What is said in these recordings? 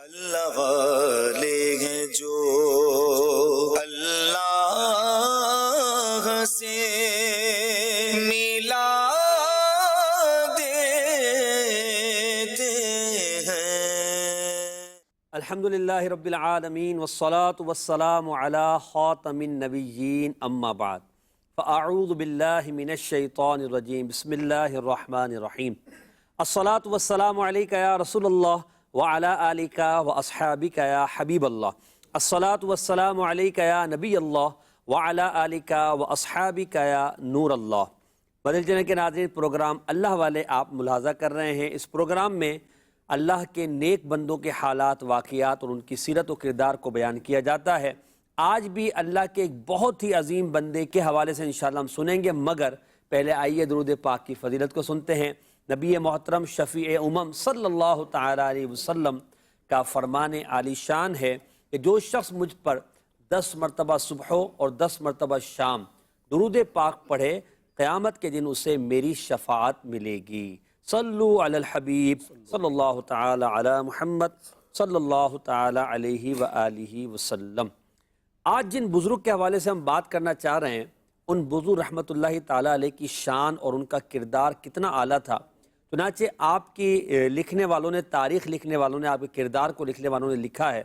اللہ والے ہیں جو اللہ سے ملا دیتے ہیں۔ الحمدللہ رب العالمین والصلاة والسلام علی خاتم النبیین اما بعد فاعوذ باللہ من الشیطان الرجیم بسم اللہ الرحمن الرحیم الصلاة والسلام علیکہ یا رسول اللہ وعلی آلکہ واصحابکہ یا حبیب اللہ الصلاة والسلام علیکہ یا نبی اللہ وعلی آلکہ واصحابکہ یا نور اللہ۔ بدل جنے کے ناظرین، پروگرام اللہ والے آپ ملاحظہ کر رہے ہیں۔ اس پروگرام میں اللہ کے نیک بندوں کے حالات، واقعات اور ان کی سیرت و کردار کو بیان کیا جاتا ہے۔ آج بھی اللہ کے ایک بہت ہی عظیم بندے کے حوالے سے انشاءاللہ ہم سنیں گے، مگر پہلے آئیے درود پاک کی فضیلت کو سنتے ہیں۔ نبی محترم شفیع امم صلی اللہ تعالی علیہ وسلم کا فرمان عالی شان ہے کہ جو شخص مجھ پر 10 مرتبہ صبح اور 10 مرتبہ شام درود پاک پڑھے، قیامت کے دن اسے میری شفاعت ملے گی۔ صلو علی الحبیب صلی اللہ تعالی علی محمد صلی اللہ تعالی علیہ وآلہ وسلم۔ آج جن بزرگ کے حوالے سے ہم بات کرنا چاہ رہے ہیں، ان بزرگ رحمۃ اللہ تعالی علیہ کی شان اور ان کا کردار کتنا اعلیٰ تھا۔ چنانچہ آپ کی لکھنے والوں نے، تاریخ لکھنے والوں نے، آپ کے کردار کو لکھنے والوں نے لکھا ہے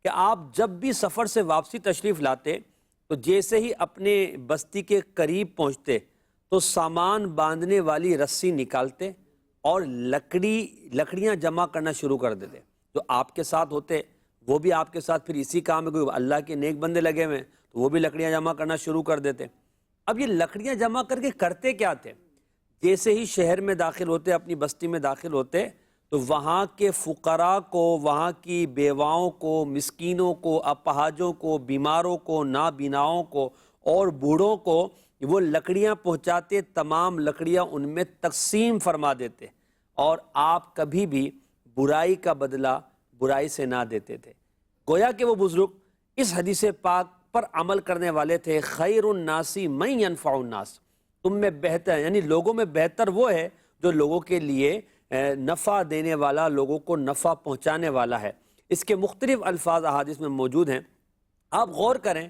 کہ آپ جب بھی سفر سے واپسی تشریف لاتے تو جیسے ہی اپنے بستی کے قریب پہنچتے تو سامان باندھنے والی رسی نکالتے اور لکڑیاں جمع کرنا شروع کر دیتے۔ جو آپ کے ساتھ ہوتے وہ بھی آپ کے ساتھ پھر اسی کام میں، کوئی اللہ کے نیک بندے لگے ہوئے ہیں تو وہ بھی لکڑیاں جمع کرنا شروع کر دیتے۔ اب یہ لکڑیاں جمع کر کے کرتے کیا تھے؟ جیسے ہی شہر میں داخل ہوتے، اپنی بستی میں داخل ہوتے تو وہاں کے فقراء کو، وہاں کی بیواؤں کو، مسکینوں کو، اپاہجوں کو، بیماروں کو، نابیناؤں کو اور بوڑھوں کو وہ لکڑیاں پہنچاتے، تمام لکڑیاں ان میں تقسیم فرما دیتے، اور آپ کبھی بھی برائی کا بدلہ برائی سے نہ دیتے تھے۔ گویا کہ وہ بزرگ اس حدیث پاک پر عمل کرنے والے تھے، خیر الناس من ینفع الناس، تم میں بہتر، یعنی لوگوں میں بہتر وہ ہے جو لوگوں کے لیے نفع دینے والا، لوگوں کو نفع پہنچانے والا ہے۔ اس کے مختلف الفاظ احادیث میں موجود ہیں۔ آپ غور کریں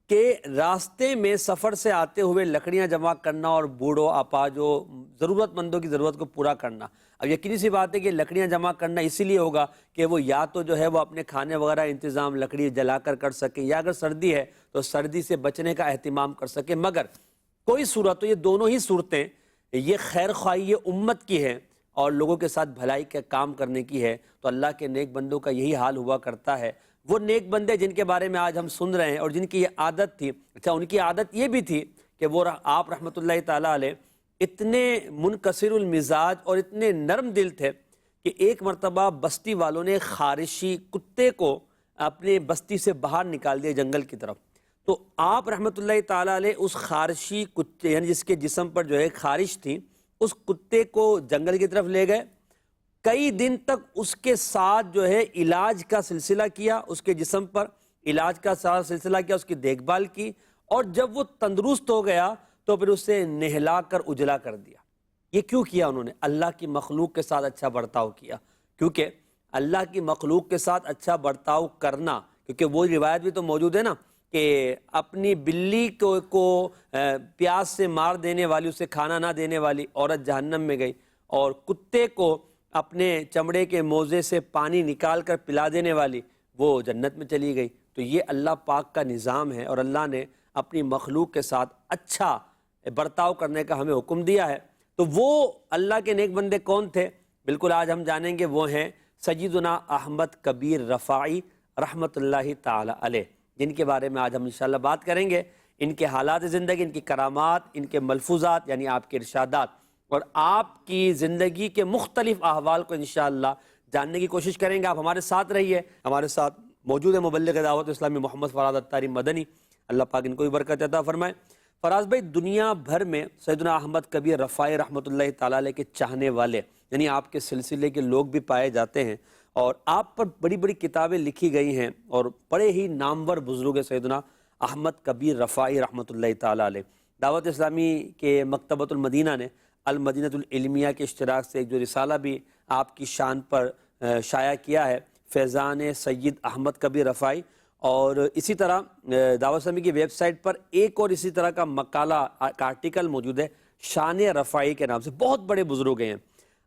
کہ راستے میں سفر سے آتے ہوئے لکڑیاں جمع کرنا اور بوڑھوں، اپاہجوں، ضرورت مندوں کی ضرورت کو پورا کرنا، اب یقینی سی بات ہے کہ لکڑیاں جمع کرنا اسی لیے ہوگا کہ وہ یا تو جو ہے وہ اپنے کھانے وغیرہ انتظام لکڑی جلا کر سکیں، یا اگر سردی ہے تو سردی سے بچنے کا اہتمام کر سکیں۔ مگر کوئی صورت تو یہ دونوں ہی صورتیں یہ خیر خواہی امت کی ہے اور لوگوں کے ساتھ بھلائی کا کام کرنے کی ہے، تو اللہ کے نیک بندوں کا یہی حال ہوا کرتا ہے۔ وہ نیک بندے جن کے بارے میں آج ہم سن رہے ہیں اور جن کی یہ عادت تھی، اچھا ان کی عادت یہ بھی تھی کہ وہ آپ رحمۃ اللہ تعالیٰ علیہ اتنے منکسر المزاج اور اتنے نرم دل تھے کہ ایک مرتبہ بستی والوں نے خارشی کتے کو اپنے بستی سے باہر نکال دیا جنگل کی طرف، تو آپ رحمۃ اللہ تعالیٰ علیہ اس خارشی کتے، یعنی جس کے جسم پر جو ہے خارش تھی، اس کتے کو جنگل کی طرف لے گئے۔ کئی دن تک اس کے ساتھ جو ہے علاج کا سلسلہ کیا، اس کے جسم پر علاج کا سارا سلسلہ کیا، اس کی دیکھ بھال کی، اور جب وہ تندرست ہو گیا تو پھر اسے نہلا کر اجلا کر دیا۔ یہ کیوں کیا انہوں نے؟ اللہ کی مخلوق کے ساتھ اچھا برتاؤ کیا، کیونکہ اللہ کی مخلوق کے ساتھ اچھا برتاؤ کرنا، کیونکہ وہ روایت بھی تو موجود ہے نا کہ اپنی بلی کو پیاس سے مار دینے والی، اسے کھانا نہ دینے والی عورت جہنم میں گئی، اور کتے کو اپنے چمڑے کے موزے سے پانی نکال کر پلا دینے والی وہ جنت میں چلی گئی۔ تو یہ اللہ پاک کا نظام ہے، اور اللہ نے اپنی مخلوق کے ساتھ اچھا برتاؤ کرنے کا ہمیں حکم دیا ہے۔ تو وہ اللہ کے نیک بندے کون تھے؟ بالکل آج ہم جانیں گے، وہ ہیں سیدنا احمد کبیر رفاعی رحمۃ اللہ تعالی علیہ، جن کے بارے میں آج ہم انشاءاللہ بات کریں گے، ان کے حالات زندگی، ان کی کرامات، ان کے ملفوظات یعنی آپ کے ارشادات، اور آپ کی زندگی کے مختلف احوال کو انشاءاللہ جاننے کی کوشش کریں گے۔ آپ ہمارے ساتھ رہیے۔ ہمارے ساتھ موجود ہے مبلغ دعوت اسلامی محمد فراز اتاری مدنی، اللہ پاک ان کو بھی برکت عطا فرمائے۔ فراز بھائی، دنیا بھر میں سیدنا احمد کبیر رفاعی رحمۃ اللہ تعالیٰ علیہ کے چاہنے والے، یعنی آپ کے سلسلے کے لوگ بھی پائے جاتے ہیں، اور آپ پر بڑی بڑی کتابیں لکھی گئی ہیں، اور بڑے ہی نامور بزرگ سیدنا احمد کبیر رفاعی رحمۃ اللہ تعالیٰ علیہ۔ دعوت اسلامی کے مکتبۃ المدینہ نے المدینۃ العلمیہ کے اشتراک سے ایک جو رسالہ بھی آپ کی شان پر شائع کیا ہے، فیضان سید احمد کبیر رفاعی، اور اسی طرح دعوت اسلامی کی ویب سائٹ پر ایک اور اسی طرح کا مقالہ کا آرٹیکل موجود ہے شان رفاعی کے نام سے. بہت بڑے بزرگ ہیں،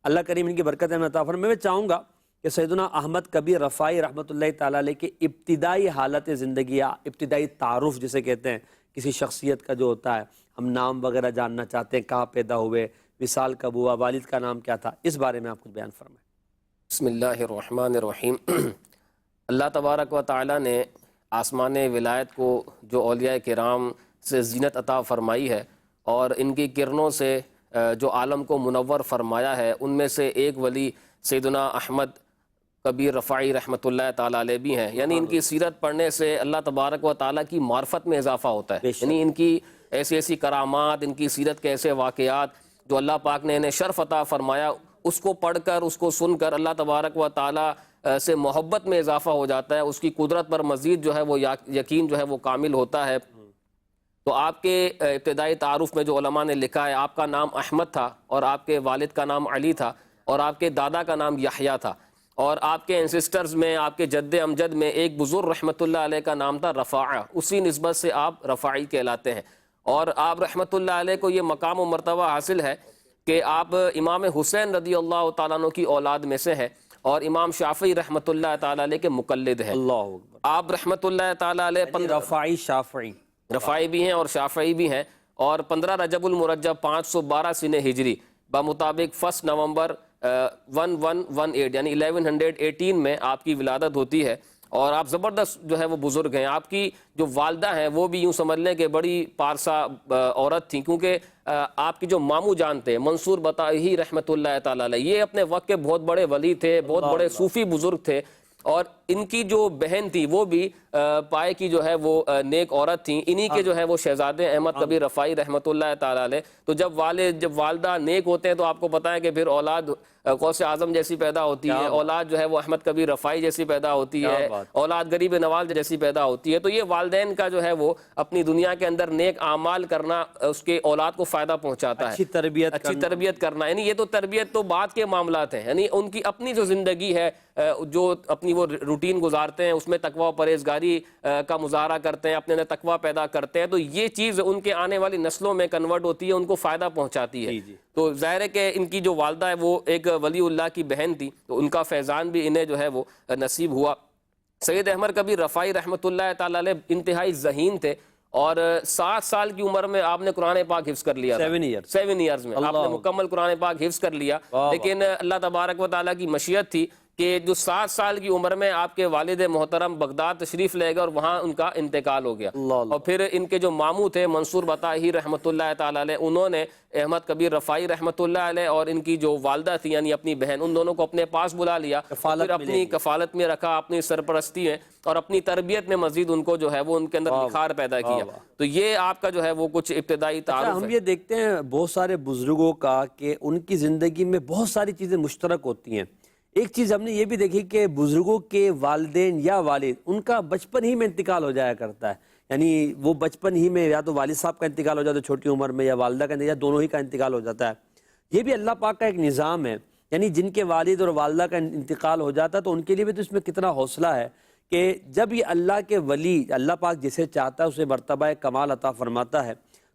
اللہ کریم ان کی برکت میں عطا فرمائے. میں چاہوں گا کہ سیدنا احمد کبیر رفاعی رحمۃ اللہ تعالیٰ علیہ کے ابتدائی حالت زندگی یا ابتدائی تعارف جسے کہتے ہیں کسی شخصیت کا جو ہوتا ہے، ہم نام وغیرہ جاننا چاہتے ہیں، کہاں پیدا ہوئے، وصال کب ہوا، والد کا نام کیا تھا، اس بارے میں آپ کچھ بیان فرمائیں. بسم اللہ الرحمن الرحیم. اللہ تبارک و تعالیٰ نے آسمان ولایت کو جو اولیاء کرام سے زینت عطا فرمائی ہے اور ان کی کرنوں سے جو عالم کو منور فرمایا ہے، ان میں سے ایک ولی سیدنا احمد کبیر رفاعی رحمۃ اللہ تعالیٰ علیہ بھی ہیں. یعنی ان کی سیرت پڑھنے سے اللہ تبارک و تعالیٰ کی معرفت میں اضافہ ہوتا ہے. یعنی ان کی ایسی ایسی کرامات، ان کی سیرت کے ایسے واقعات جو اللہ پاک نے انہیں شرف عطا فرمایا، اس کو پڑھ کر، اس کو سن کر اللہ تبارک و تعالیٰ سے محبت میں اضافہ ہو جاتا ہے. اس کی قدرت پر مزید جو ہے وہ یقین جو ہے وہ کامل ہوتا ہے. تو آپ کے ابتدائی تعارف میں جو علماء نے لکھا ہے، آپ کا نام احمد تھا اور آپ کے والد کا نام علی تھا اور آپ کے دادا کا نام یحییٰ تھا، اور آپ کے انسسٹرز میں، آپ کے جد امجد میں ایک بزرگ رحمۃ اللہ علیہ کا نام تھا رفاعہ. اسی نسبت سے آپ رفاعی کہلاتے ہیں. اور آپ رحمۃ اللہ علیہ کو یہ مقام و مرتبہ حاصل ہے کہ آپ امام حسین رضی اللہ تعالیٰ عنہ کی اولاد میں سے ہیں اور امام شافعی رحمۃ اللہ تعالیٰ علیہ کے مقلد ہیں. اللہ اکبر. آپ رحمۃ اللہ تعالیٰ علیہ رفاعی شافعی، رفاعی بھی ہیں اور شافعی بھی ہیں. اور 15 رجب المرجب 512 سنہ ہجری بمطابق 1 نومبر 1118 یعنی 1118 میں آپ کی ولادت ہوتی ہے. اور آپ زبردست جو ہے وہ بزرگ ہیں. آپ کی جو والدہ ہیں وہ بھی یوں سمجھ لیں کہ بڑی پارسا عورت تھیں، کیونکہ آپ کی جو ماموں جان تھے منصور بطائی رحمۃ اللہ تعالیٰ علیہ، یہ اپنے وقت کے بہت بڑے ولی تھے، بہت بڑے صوفی بزرگ تھے. اور ان کی جو بہن تھی وہ بھی پائے کی جو ہے وہ نیک عورت تھیں. انہی کے جو ہے وہ شہزادے احمد کبیر رفاعی رحمۃ اللہ تعالیٰ علیہ. تو جب والدہ نیک ہوتے ہیں تو آپ کو پتہ ہے کہ پھر اولاد غوث اعظم جیسی پیدا ہوتی ہے، اولاد جو ہے وہ احمد کبیر رفاعی جیسی پیدا ہوتی ہے، اولاد غریب نواز جیسی پیدا ہوتی ہے. تو یہ والدین کا جو ہے وہ اپنی دنیا کے اندر نیک اعمال کرنا اس کے اولاد کو فائدہ پہنچاتا ہے، اچھی تربیت کرنا. یعنی یہ تو تربیت تو بعد کے معاملات ہیں. یعنی ان کی اپنی جو زندگی ہے، جو اپنی وہ روٹین گزارتے ہیں، اس میں تقوی و پرہیزگاری کا مظاہرہ کرتے ہیں، اپنے اندر تقوی پیدا کرتے ہیں، تو یہ چیز ان کے آنے والی نسلوں میں کنورٹ ہوتی ہے، ان کو فائدہ پہنچاتی ہے. تو ظاہر ہے کہ ان کی جو والدہ ہے وہ ایک ولی اللہ کی بہن تھی، تو ان کا فیضان بھی انہیں جو ہے وہ نصیب ہوا. سید احمد کبیر رفاعی رحمۃ اللہ تعالیٰ علیہ انتہائی ذہین تھے اور 7 سال کی عمر میں آپ نے قرآن پاک حفظ کر لیا. 7 ایئرز میں آپ نے مکمل قرآن پاک حفظ کر لیا. لیکن اللہ تبارک و تعالیٰ کی مشیت تھی کہ جو 7 سال کی عمر میں آپ کے والد محترم بغداد تشریف لے گئے اور وہاں ان کا انتقال ہو گیا. اور پھر ان کے جو ماموں تھے منصور بطائی رحمۃ اللہ تعالیٰ علیہ، انہوں نے احمد کبیر رفاعی رحمۃ اللہ علیہ اور ان کی جو والدہ تھی یعنی اپنی بہن، ان دونوں کو اپنے پاس بلا لیا، پھر اپنی کفالت میں رکھا، اپنی سرپرستی میں اور اپنی تربیت میں مزید ان کو جو ہے وہ ان کے اندر نکھار پیدا کیا. تو یہ آپ کا جو ہے وہ کچھ ابتدائی تعارف ہے. ہم یہ دیکھتے ہیں بہت سارے بزرگوں کا کہ ان کی زندگی میں بہت ساری چیزیں مشترک ہوتی ہیں. ایک چیز ہم نے یہ بھی دیکھی کہ بزرگوں کے والدین یا والد ان کا بچپن ہی میں انتقال ہو جایا کرتا ہے. یعنی وہ بچپن ہی میں یا تو والد صاحب کا انتقال ہو جاتا ہے چھوٹی عمر میں، یا والدہ کا یا دونوں ہی کا انتقال ہو جاتا ہے. یہ بھی اللہ پاک کا ایک نظام ہے. یعنی جن کے والد اور والدہ کا انتقال ہو جاتا ہے تو ان کے لیے بھی تو اس میں کتنا حوصلہ ہے کہ جب یہ اللہ کے ولی، اللہ پاک جسے چاہتا ہے اسے مرتبہ کمال عطا فرماتا ہے.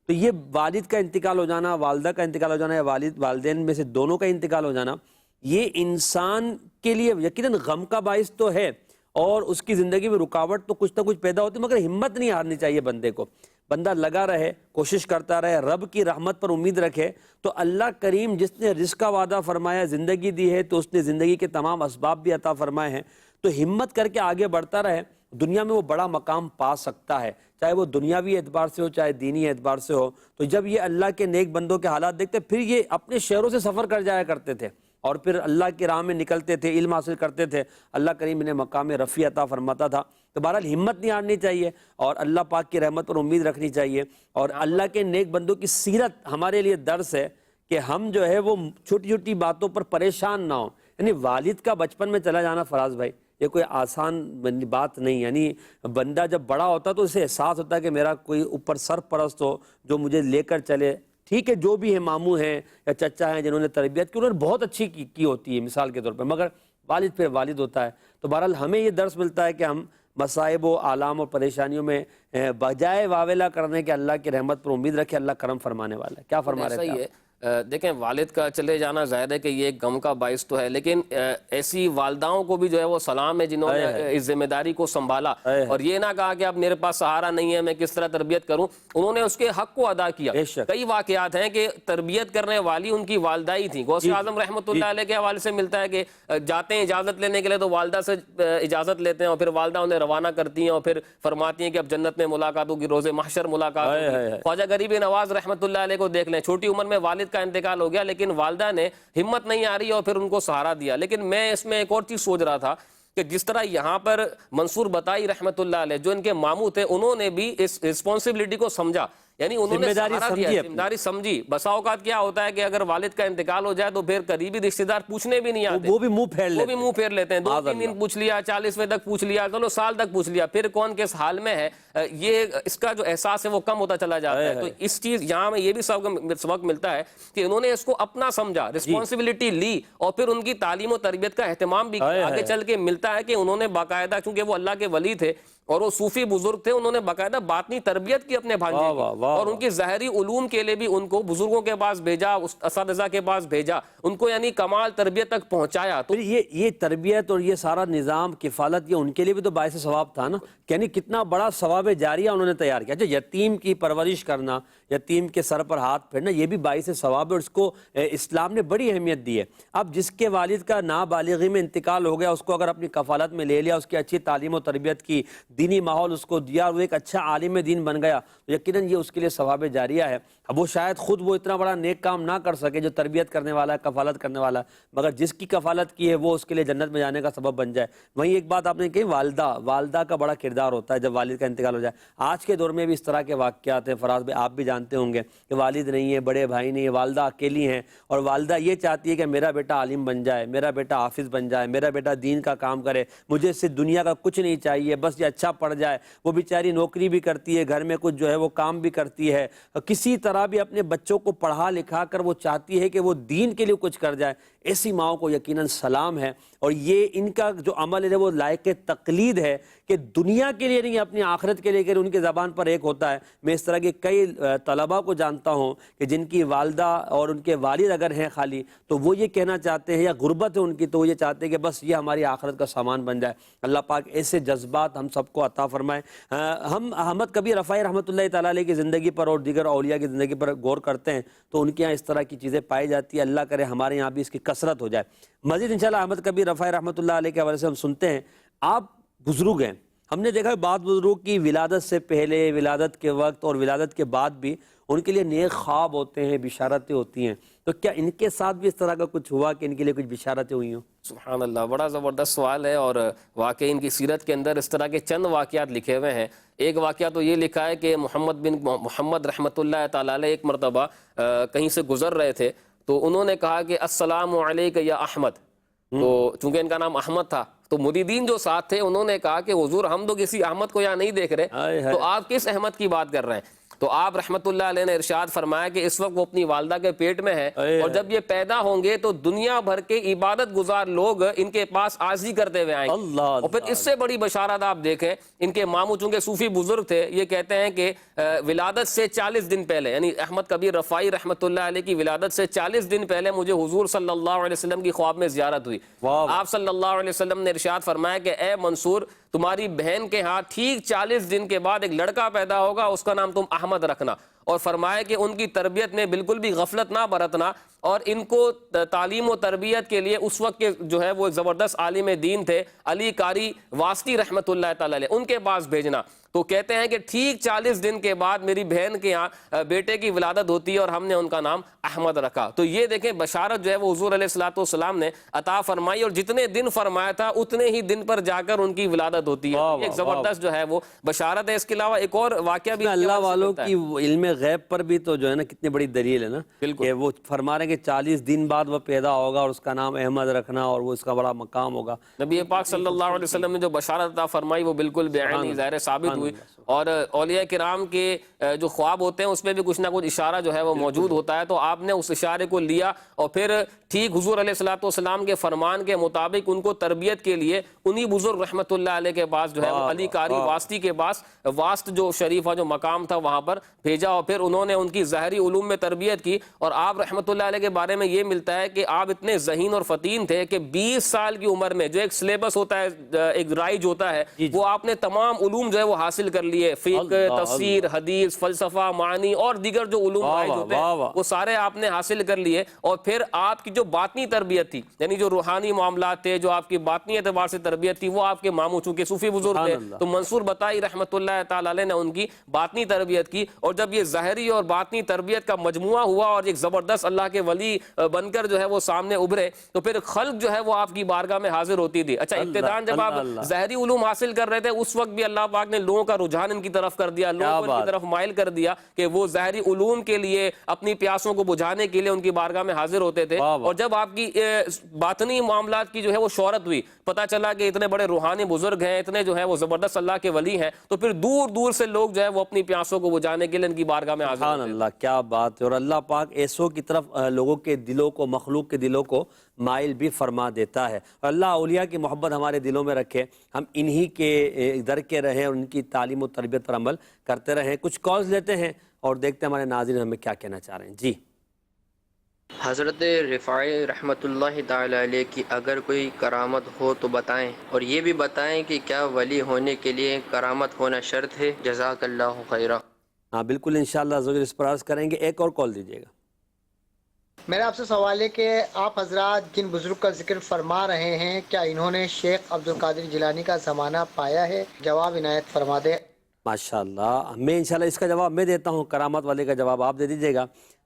تو یہ والد کا انتقال ہو جانا، والدہ کا انتقال ہو جانا یا والدین میں سے دونوں کا انتقال ہو جانا، یہ انسان کے لیے یقیناً غم کا باعث تو ہے اور اس کی زندگی میں رکاوٹ تو کچھ نہ کچھ پیدا ہوتی ہے، مگر ہمت نہیں ہارنی چاہیے بندے کو. بندہ لگا رہے، کوشش کرتا رہے، رب کی رحمت پر امید رکھے تو اللہ کریم جس نے رزق کا وعدہ فرمایا، زندگی دی ہے تو اس نے زندگی کے تمام اسباب بھی عطا فرمائے ہیں. تو ہمت کر کے آگے بڑھتا رہے، دنیا میں وہ بڑا مقام پا سکتا ہے، چاہے وہ دنیاوی اعتبار سے ہو چاہے دینی اعتبار سے ہو. تو جب یہ اللہ کے نیک بندوں کے حالات دیکھتے پھر یہ اپنے شہروں سے سفر کر جایا کرتے تھے اور پھر اللہ کی راہ میں نکلتے تھے، علم حاصل کرتے تھے، اللہ کریم انہیں مقام رفیع عطا فرماتا تھا. تو بہرحال ہمت نہیں ہارنی چاہیے اور اللہ پاک کی رحمت پر امید رکھنی چاہیے. اور اللہ کے نیک بندوں کی سیرت ہمارے لیے درس ہے کہ ہم جو ہے وہ چھوٹی چھوٹی باتوں پر پریشان نہ ہوں. یعنی والد کا بچپن میں چلا جانا فراز بھائی یہ کوئی آسان بات نہیں. یعنی بندہ جب بڑا ہوتا تو اسے احساس ہوتا ہے کہ میرا کوئی اوپر سرپرست ہو جو مجھے لے کر چلے. ٹھیک ہے جو بھی ہیں ماموں ہیں یا چچا ہیں جنہوں نے تربیت کی، انہوں نے بہت اچھی کی ہوتی ہے مثال کے طور پہ، مگر والد پھر والد ہوتا ہے. تو بہرحال ہمیں یہ درس ملتا ہے کہ ہم مصائب و آلام اور پریشانیوں میں بجائے واویلا کرنے کے اللہ کی رحمت پر امید رکھے، اللہ کرم فرمانے والا ہے۔ کیا فرما رہے تھے آپ؟ دیکھیں والد کا چلے جانا ظاہر ہے کہ یہ ایک غم کا باعث تو ہے، لیکن ایسی والداؤں کو بھی جو ہے وہ سلام ہے جنہوں نے اس ذمہ داری کو سنبھالا اور یہ نہ کہا کہ اب میرے پاس سہارا نہیں ہے، میں کس طرح تربیت کروں، انہوں نے اس کے حق کو ادا کیا۔ کئی واقعات ہیں کہ تربیت کرنے والی ان کی والدہ ہی تھیں۔ غوث اعظم رحمۃ اللہ علیہ کے حوالے سے ملتا ہے کہ جاتے ہیں اجازت لینے کے لیے تو والدہ سے اجازت لیتے ہیں اور پھر والدہ انہیں روانہ کرتی ہیں اور پھر فرماتی ہیں کہ اب جنت میں ملاقات ہوگی، روز محشر ملاقات ہوگی۔ خواجہ غریب نواز رحمۃ اللہ علیہ کو دیکھ لیں، چھوٹی عمر میں والد کا انتقال ہو گیا لیکن والدہ نے ہمت نہیں آ رہی اور پھر ان کو سہارا دیا۔ لیکن میں اس میں ایک اور چیز سوچ رہا تھا کہ جس طرح یہاں پر منصور بتائی رحمت اللہ علیہ جو ان کے ماموں تھے، انہوں نے بھی اس رسپانسبلٹی کو سمجھا، یعنی انہوں نے سہارا دیا، ذمہ داری سمجھی۔ بسا اوقات کیا ہوتا ہے کہ اگر والد کا انتقال ہو جائے تو پھر قریبی رشتہ دار پوچھنے بھی نہیں آتے، وہ بھی منہ پھیر لیتے ہیں، 2-3 دن پوچھ لیا، 40ویں تک پوچھ لیا، چلو سال تک پوچھ لیا، پھر کون کس حال میں ہے، یہ اس کا جو احساس ہے وہ کم ہوتا چلا جاتا ہے۔ تو اس چیز یہاں میں یہ بھی سبق ملتا ہے کہ انہوں نے اس کو اپنا سمجھا، رسپانسبلٹی لی اور پھر ان کی تعلیم و تربیت کا اہتمام بھی کیا۔ آگے چل کے ملتا ہے کہ انہوں نے باقاعدہ، کیونکہ وہ اللہ کے ولی تھے اور وہ صوفی بزرگ تھے، انہوں نے باقاعدہ باطنی تربیت کی اپنے بھانجے کی اور ان کی ظاہری علوم کے لیے بھی ان کو بزرگوں کے پاس بھیجا، اساتذہ کے پاس بھیجا، ان کو یعنی کمال تربیت تک پہنچایا۔ تو یہ تربیت اور یہ سارا نظام کفالت یہ ان کے لیے بھی تو باعث ثواب تھا نا، یعنی کتنا بڑا ثواب جاریہ انہوں نے تیار کیا۔ یتیم کی پرورش کرنا، یتیم کے سر پر ہاتھ پھیرنا، یہ بھی باعث ثواب ہے اور اس کو اسلام نے بڑی اہمیت دی ہے۔ اب جس کے والد کا نابالغی میں انتقال ہو گیا، اس کو اگر اپنی کفالت میں لے لیا، اس کی اچھی تعلیم و تربیت کی، دینی ماحول اس کو دیا اور وہ ایک اچھا عالم دین بن گیا، تو یقیناً یہ اس کے لیے ثواب جاریہ ہے۔ اب وہ شاید خود وہ اتنا بڑا نیک کام نہ کر سکے جو تربیت کرنے والا ہے، کفالت کرنے والا ہے، مگر جس کی کفالت کی ہے وہ اس کے لیے جنت میں جانے کا سبب بن جائے۔ وہیں ایک بات آپ نے کہی، والدہ کا بڑا کردار ہوتا ہے جب والد کا انتقال ہو جائے۔ آج کے دور میں بھی اس طرح کے واقعات ہیں، فراز بھائی آپ بھی جانتے ہوں گے کہ والد نہیں ہے، بڑے بھائی نہیں ہے، والدہ اکیلی ہیں اور والدہ یہ چاہتی ہے کہ میرا بیٹا عالم بن جائے، میرا بیٹا حافظ بن جائے، میرا بیٹا دین کا کام کرے، مجھے اس سے دنیا کا کچھ نہیں چاہیے، بس یہ اچھا پڑھ جائے۔ وہ بیچاری نوکری بھی کرتی ہے، گھر میں کچھ جو ہے وہ کام بھی کرتی ہے، کسی طرح بھی اپنے بچوں کو پڑھا لکھا کر وہ چاہتی ہے کہ وہ دین کے لیے کچھ کر جائے۔ ایسی ماؤں کو یقیناً سلام ہے، اور یہ ان کا جو عمل ہے وہ لائق تقلید ہے کہ دنیا کے لیے نہیں، اپنی آخرت کے لیے کہ ان کی زبان پر ایک ہوتا ہے۔ میں اس طرح کے کئی طلباء کو جانتا ہوں کہ جن کی والدہ اور ان کے والد اگر ہیں خالی تو وہ یہ کہنا چاہتے ہیں، یا غربت ہے ان کی تو وہ یہ چاہتے ہیں کہ بس یہ ہماری آخرت کا سامان بن جائے۔ اللہ پاک ایسے جذبات ہم سب کو عطا فرمائے۔ ہم احمد کبیر رفاعی رحمۃ اللہ تعالیٰ علیہ کی زندگی پر اور دیگر اولیاء کی زندگی پر غور کرتے ہیں تو ان کے یہاں اس طرح کی چیزیں پائی جاتی ہے۔ اللہ کرے ہمارے یہاں بھی اس کی کثرت ہو جائے۔ مزید انشاءاللہ احمد کبیر رفاعی رحمۃ اللہ علیہ کے حوالے سے ہم سنتے ہیں۔ آپ بزرگ ہیں، ہم نے دیکھا بعض بزرگوں کی ولادت سے پہلے، ولادت کے وقت اور ولادت کے بعد بھی ان کے لیے نیک خواب ہوتے ہیں، بشارتیں ہوتی ہیں، تو کیا ان کے ساتھ بھی اس طرح کا کچھ ہوا کہ ان کے لیے کچھ بشارتیں ہوئی ہوں؟ سبحان اللہ، بڑا زبردست سوال ہے، اور واقعی ان کی سیرت کے اندر اس طرح کے چند واقعات لکھے ہوئے ہیں۔ ایک واقعہ تو یہ لکھا ہے کہ محمد بن محمد رحمۃ اللہ تعالیٰ علیہ ایک مرتبہ کہیں سے گزر رہے تھے تو انہوں نے کہا کہ السلام علیک یا احمد، تو چونکہ ان کا نام احمد تھا تو مریدین جو ساتھ تھے انہوں نے کہا کہ حضور ہم تو کسی احمد کو یہاں نہیں دیکھ رہے، تو آپ کس احمد کی بات کر رہے ہیں؟ تو آپ رحمت اللہ علیہ نے ارشاد فرمایا کہ اس وقت وہ اپنی والدہ کے پیٹ میں ہے اور جب یہ پیدا ہوں گے تو دنیا بھر کے عبادت گزار لوگ ان کے پاس عاجزی کرتے ہوئے آئیں گے۔ اور پھر اس سے بڑی بشارت آپ دیکھیں، ان کے ماموں چونکہ صوفی بزرگ تھے، یہ کہتے ہیں کہ ولادت سے 40 دن پہلے، یعنی احمد کبیر رفاعی رحمت اللہ علیہ کی ولادت سے 40 دن پہلے مجھے حضور صلی اللہ علیہ وسلم کی خواب میں زیارت ہوئی۔ آپ صلی اللہ علیہ وسلم نے ارشاد فرمایا کہ اے منصور، تمہاری بہن کے ہاں ٹھیک 40 دن کے بعد ایک لڑکا پیدا ہوگا، اس کا نام تم احمد رکھنا، اور فرمایا کہ ان کی تربیت میں بالکل بھی غفلت نہ برتنا، اور ان کو تعلیم و تربیت کے لیے اس وقت کے جو ہے وہ ایک زبردست عالم دین تھے علی قاری واسطی رحمت اللہ تعالی علیہ، ان کے پاس بھیجنا۔ تو کہتے ہیں کہ ٹھیک 40 دن کے بعد میری بہن کے یہاں بیٹے کی ولادت ہوتی ہے اور ہم نے ان کا نام احمد رکھا۔ تو یہ دیکھیں بشارت جو ہے وہ حضور علیہ الصلوۃ والسلام نے عطا فرمائی، اور جتنے دن فرمایا تھا اتنے ہی دن پر جا کر ان کی ولادت ہوتی ہے۔ ایک زبردست جو ہے وہ بشارت ہے۔ اس کے علاوہ ایک اور واقعہ بھی اللہ والوں کی علم غیب پر بھی تو جو ہے نا کتنی بڑی دلیل ہے نا، کہ وہ فرما رہے ہیں کہ 40 دن بعد وہ پیدا ہوگا اور اس کا نام احمد رکھنا اور وہ اس کا بڑا مقام ہوگا۔ نبی پاک صلی اللہ علیہ وسلم نے جو بشارت عطا فرمائی وہ بالکل بے عینی ظاہر ثابت ہوئی۔ ہوئی. اور اولیاء کرام کے جو خواب ہوتے ہیں اس میں بھی کچھ نہ کچھ اشارہ جو ہے وہ موجود ہوتا ہے. تو آپ نے اس اشارے کو لیا اور پھر ٹھیک حضور علیہ الصلوۃ والسلام کے فرمان کے مطابق ان کو تربیت کے لیے انہی بزرگ رحمت اللہ علیہ کے پاس جو ہے وہ علی قاری واسطی کے پاس واسط جو شریفہ جو مقام تھا وہاں پر بھیجا اور پھر انہوں نے ان کی ظاہری علوم میں تربیت کی. اور آپ رحمت اللہ علیہ کے بارے میں یہ ملتا ہے کہ آپ اتنے ذہین اور فطین تھے کہ 20 سال کی عمر میں جو ایک سلیبس ہوتا ہے, ایک رائج ہوتا ہے, وہ آپ نے تمام علوم جو ہے وہ حاصل کر لیے. فقہ, تفسیر, حدیث, فلسفہ, معانی اور دیگر جو علوم رائج ہوتے ہیں وہ سارے آپ نے حاصل کر لیے. اور پھر آپ کی جو باطنی تربیت تھی, یعنی جو روحانی معاملات تھے, جو آپ کی باطنی اعتبار سے تربیت تھی, وہ آپ کے ماموں چونکہ صوفی بزرگ تھے تو منصور بطائی رحمت اللہ تعالی علیہ نے ان کی باطنی تربیت کی. اور جب یہ ظاہری اور باطنی تربیت کا مجموعہ ہوا اور ایک زبردست اللہ کے ولی بن کر جو ہے وہ سامنے ابھرے تو پھر خلق جو ہے وہ آپ کی بارگاہ میں حاضر ہوتی تھی. اچھا, ابتداءً جب آپ ظاہری علوم حاصل کر رہے تھے اس وقت بھی اللہ پاک نے لوگوں کا رجحان ان کی طرف کر دیا, لوگوں کو ان کی طرف مائل کر دیا کہ وہ ظاہری علوم کے لیے اپنی پیاسوں کو بجھانے کے لیے ان کی بارگاہ میں حاضر ہوتے تھے. اور جب آپ کی باطنی معاملات کی جو ہے وہ شہرت ہوئی, پتہ چلا کہ اتنے بڑے روحانی بزرگ ہیں, اتنے جو ہے وہ زبردست اللہ کے ولی ہیں, تو پھر دور دور سے لوگ جو ہے وہ اپنی پیاسوں کو بجھانے کے لیے ان کی بارگاہ میں حاضر ہوتے تھے. اللہ, کیا بات ہے. اور اللہ پاک ایسوں کی طرف لوگوں کے دلوں کو, مخلوق کے دلوں کو مائل بھی فرما دیتا ہے. اور اللہ اولیاء کی محبت ہمارے دلوں میں رکھے, ہم انہی کے در کے رہیں اور ان کی تعلیم و تربیت پر عمل کرتے رہیں. کچھ کالز لیتے ہیں اور دیکھتے ہیں ہمارے ناظرین ہمیں کیا کہنا چاہ رہے ہیں. جی, حضرت رفاعی رحمۃ اللہ تعالی علیہ کی اگر کوئی کرامت ہو تو بتائیں, اور یہ بھی بتائیں کہ کیا ولی ہونے کے لیے کرامت ہونا شرط ہے؟ جزاک اللہ خیرہ. ہاں بالکل, انشاءاللہ ضرور اس پر عرض کریں گے. ایک اور کال دیجیے گا. میرا آپ سے سوال ہے کہ آپ حضرات جن بزرگ کا ذکر فرما رہے ہیں کیا انہوں نے شیخ عبد القادر جیلانی کا زمانہ پایا ہے؟ جواب عنایت فرما دے. ماشاءاللہ, میں انشاءاللہ اس کا جواب میں دیتا ہوں, کرامت والے کا جواب آپ دے دیجیے گا.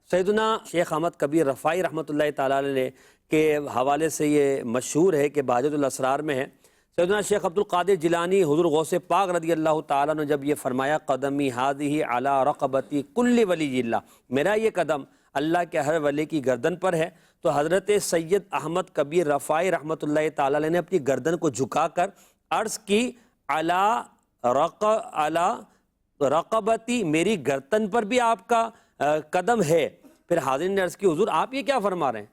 سیدنا شیخ احمد کبیر رفاعی رحمۃ اللہ تعالی علیہ کے حوالے سے یہ مشہور ہے کہ بہجت الاسرار میں ہے, سیدنا شیخ عبد القادر جیلانی حضور غوث پاک رضی اللہ تعالیٰ نے جب یہ فرمایا قدمی ہادی علی رقبتی کل ولی اللہ, میرا یہ قدم اللہ کے ہر ولی کی گردن پر ہے, تو حضرت سید احمد کبیر رفاعی رحمۃ اللہ تعالی علیہ نے اپنی گردن کو جھکا کر عرض کی علی رقبتی, میری گردن پر بھی آپ کا قدم ہے. پھر حاضرین نے عرض کی حضور آپ یہ کیا فرما رہے ہیں؟